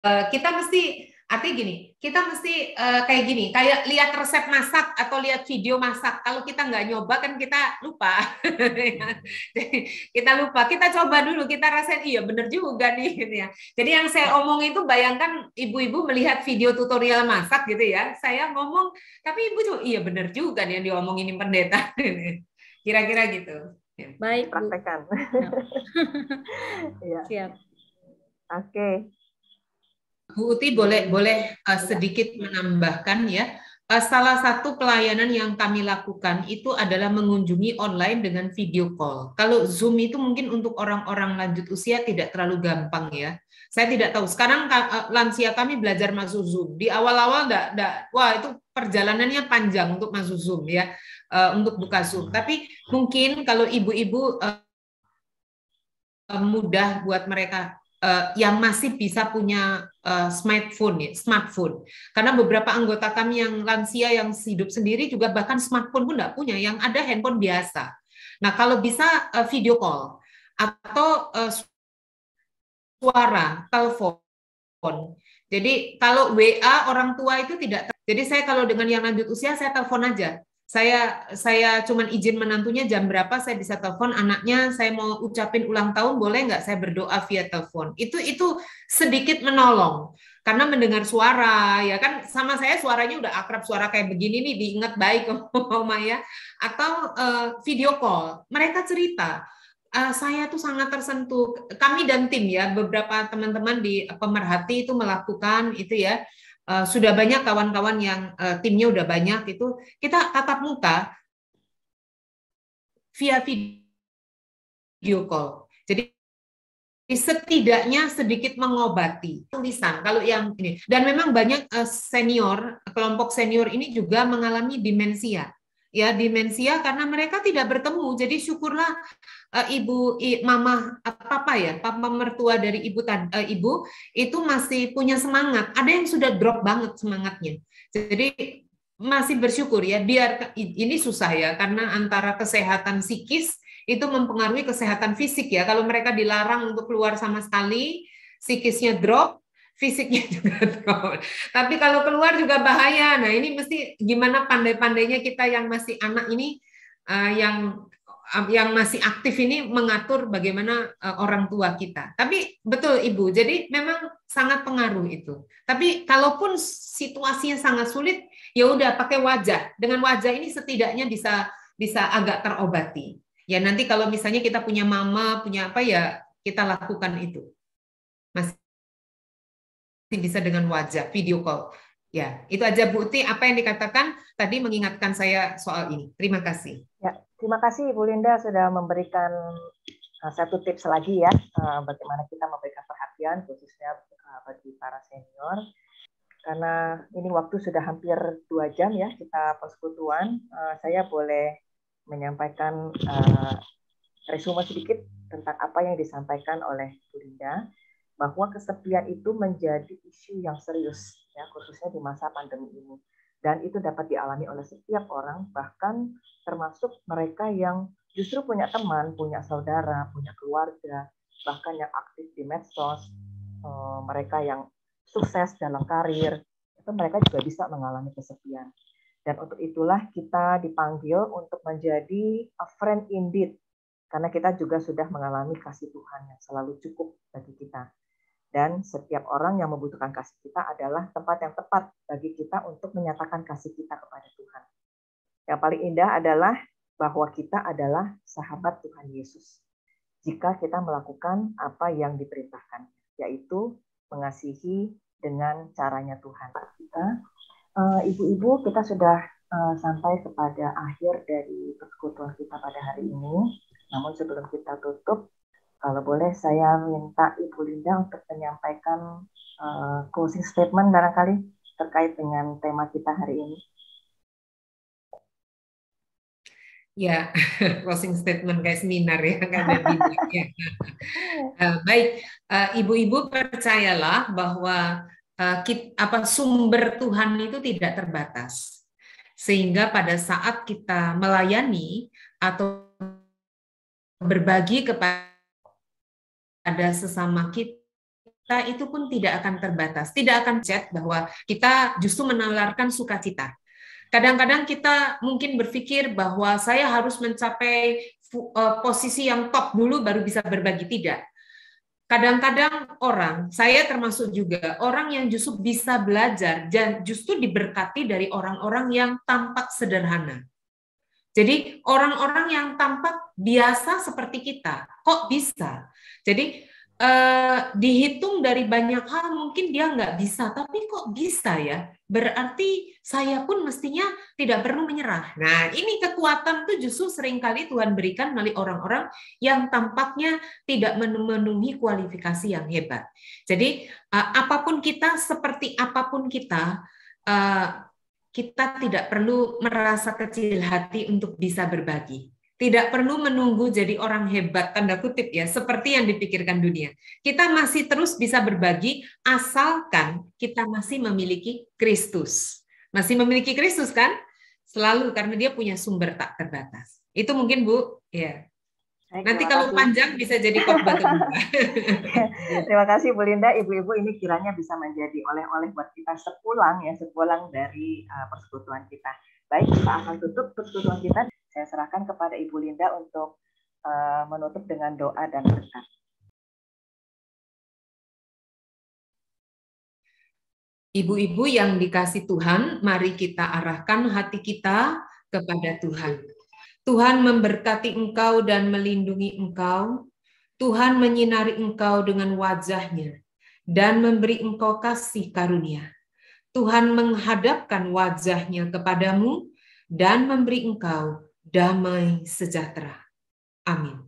kita mesti, artinya gini, kita mesti kayak gini, kayak lihat resep masak atau lihat video masak. Kalau kita nggak nyoba kan kita lupa. Kita lupa, kita coba dulu, kita rasain, iya bener juga nih. Gitu ya. Jadi yang saya omong itu bayangkan ibu-ibu melihat video tutorial masak gitu ya. Saya ngomong, tapi ibu juga, iya bener juga nih yang diomongin pendeta. Kira-kira gitu. Baik, Bu. Praktekan. Ya. Siap. Oke. Bu Uti boleh sedikit menambahkan ya. Salah satu pelayanan yang kami lakukan itu adalah mengunjungi online dengan video call. Kalau Zoom itu mungkin untuk orang-orang lanjut usia tidak terlalu gampang ya. Saya tidak tahu. Sekarang lansia kami belajar masuk Zoom. Di awal-awal wah itu perjalanannya panjang untuk masuk Zoom ya, untuk buka Zoom. Tapi mungkin kalau ibu-ibu mudah buat mereka yang masih bisa punya smartphone. Karena beberapa anggota kami yang lansia yang hidup sendiri juga bahkan smartphone pun tidak punya, yang ada handphone biasa. Nah, kalau bisa video call atau suara, telepon. Jadi kalau WA orang tua itu tidak. Jadi saya kalau dengan yang lanjut usia saya telepon aja. Saya cuman izin menantunya jam berapa saya bisa telepon anaknya, saya mau ucapin ulang tahun boleh nggak saya berdoa via telepon. Itu sedikit menolong karena mendengar suara ya kan, sama saya suaranya udah akrab, suara kayak begini nih diingat baik Oma ya. Atau video call, mereka cerita. Saya tuh sangat tersentuh. Kami dan tim ya, beberapa teman-teman di pemerhati itu melakukan itu ya. Sudah banyak kawan-kawan yang timnya udah banyak, itu kita tatap muka via video call. Jadi setidaknya sedikit mengobati tulisan kalau yang ini. Dan memang banyak senior, kelompok senior ini juga mengalami demensia. Ya, demensia karena mereka tidak bertemu. Jadi syukurlah papa mertua dari ibu itu masih punya semangat. Ada yang sudah drop banget semangatnya. Jadi masih bersyukur ya, biar ini susah ya karena antara kesehatan psikis itu mempengaruhi kesehatan fisik ya. Kalau mereka dilarang untuk keluar sama sekali, psikisnya drop, fisiknya juga drop. Tapi kalau keluar juga bahaya. Nah, ini mesti gimana pandai-pandainya kita yang masih anak ini, yang masih aktif ini mengatur bagaimana orang tua kita. Tapi betul Ibu, jadi memang sangat pengaruh itu. Tapi kalaupun situasinya sangat sulit, ya udah pakai wajah. Dengan wajah ini setidaknya bisa agak terobati. Ya nanti kalau misalnya kita punya mama, punya apa ya kita lakukan itu. Masih bisa dengan wajah, video call. Ya, itu aja Bu Uti, apa yang dikatakan tadi mengingatkan saya soal ini. Terima kasih. Ya, terima kasih Ibu Linda sudah memberikan satu tips lagi ya, bagaimana kita memberikan perhatian khususnya bagi para senior. Karena ini waktu sudah hampir 2 jam ya kita persekutuan, saya boleh menyampaikan resume sedikit tentang apa yang disampaikan oleh Bu Linda, bahwa kesepian itu menjadi isu yang serius, ya, khususnya di masa pandemi ini. Dan itu dapat dialami oleh setiap orang, bahkan termasuk mereka yang justru punya teman, punya saudara, punya keluarga, bahkan yang aktif di medsos, mereka yang sukses dalam karir, itu mereka juga bisa mengalami kesepian. Dan untuk itulah kita dipanggil untuk menjadi a friend indeed, karena kita juga sudah mengalami kasih Tuhan yang selalu cukup bagi kita. Dan setiap orang yang membutuhkan kasih kita adalah tempat yang tepat bagi kita untuk menyatakan kasih kita kepada Tuhan. Yang paling indah adalah bahwa kita adalah sahabat Tuhan Yesus. Jika kita melakukan apa yang diperintahkan, yaitu mengasihi dengan caranya Tuhan. Ibu-ibu, kita sudah sampai kepada akhir dari persekutuan kita pada hari ini. Namun sebelum kita tutup, kalau boleh saya minta Ibu Linda untuk menyampaikan closing statement barangkali terkait dengan tema kita hari ini. Ya, closing statement kayak seminar ya, ya. Baik, ibu-ibu percayalah bahwa sumber Tuhan itu tidak terbatas, sehingga pada saat kita melayani atau berbagi kepada sesama kita itu pun tidak akan terbatas, tidak akan chat bahwa kita justru menalarkan sukacita. Kadang-kadang kita mungkin berpikir bahwa saya harus mencapai posisi yang top dulu baru bisa berbagi, tidak. Kadang-kadang orang, saya termasuk juga orang yang justru bisa belajar dan justru diberkati dari orang-orang yang tampak sederhana. Jadi orang-orang yang tampak biasa seperti kita, kok bisa? Jadi dihitung dari banyak hal mungkin dia nggak bisa, tapi kok bisa ya? Berarti saya pun mestinya tidak perlu menyerah. Nah, ini kekuatan tuh justru seringkali Tuhan berikan melalui orang-orang yang tampaknya tidak memenuhi kualifikasi yang hebat. Jadi apapun kita, seperti apapun kita tidak perlu merasa kecil hati untuk bisa berbagi. Tidak perlu menunggu jadi orang hebat, tanda kutip ya, seperti yang dipikirkan dunia. Kita masih terus bisa berbagi, asalkan kita masih memiliki Kristus. Masih memiliki Kristus kan? Selalu, karena dia punya sumber tak terbatas. Itu mungkin Bu, ya. Nanti kalau panjang bisa jadi khotbah kedua. Terima kasih Bu Linda, ibu-ibu ini kiranya bisa menjadi oleh-oleh buat kita sepulang dari persekutuan kita. Baik, kita akan tutup persekutuan kita. Saya serahkan kepada Ibu Linda untuk menutup dengan doa dan berkat. Ibu-ibu yang dikasih Tuhan, mari kita arahkan hati kita kepada Tuhan. Tuhan memberkati engkau dan melindungi engkau. Tuhan menyinari engkau dengan wajah-Nya dan memberi engkau kasih karunia. Tuhan menghadapkan wajah-Nya kepadamu dan memberi engkau damai sejahtera. Amin.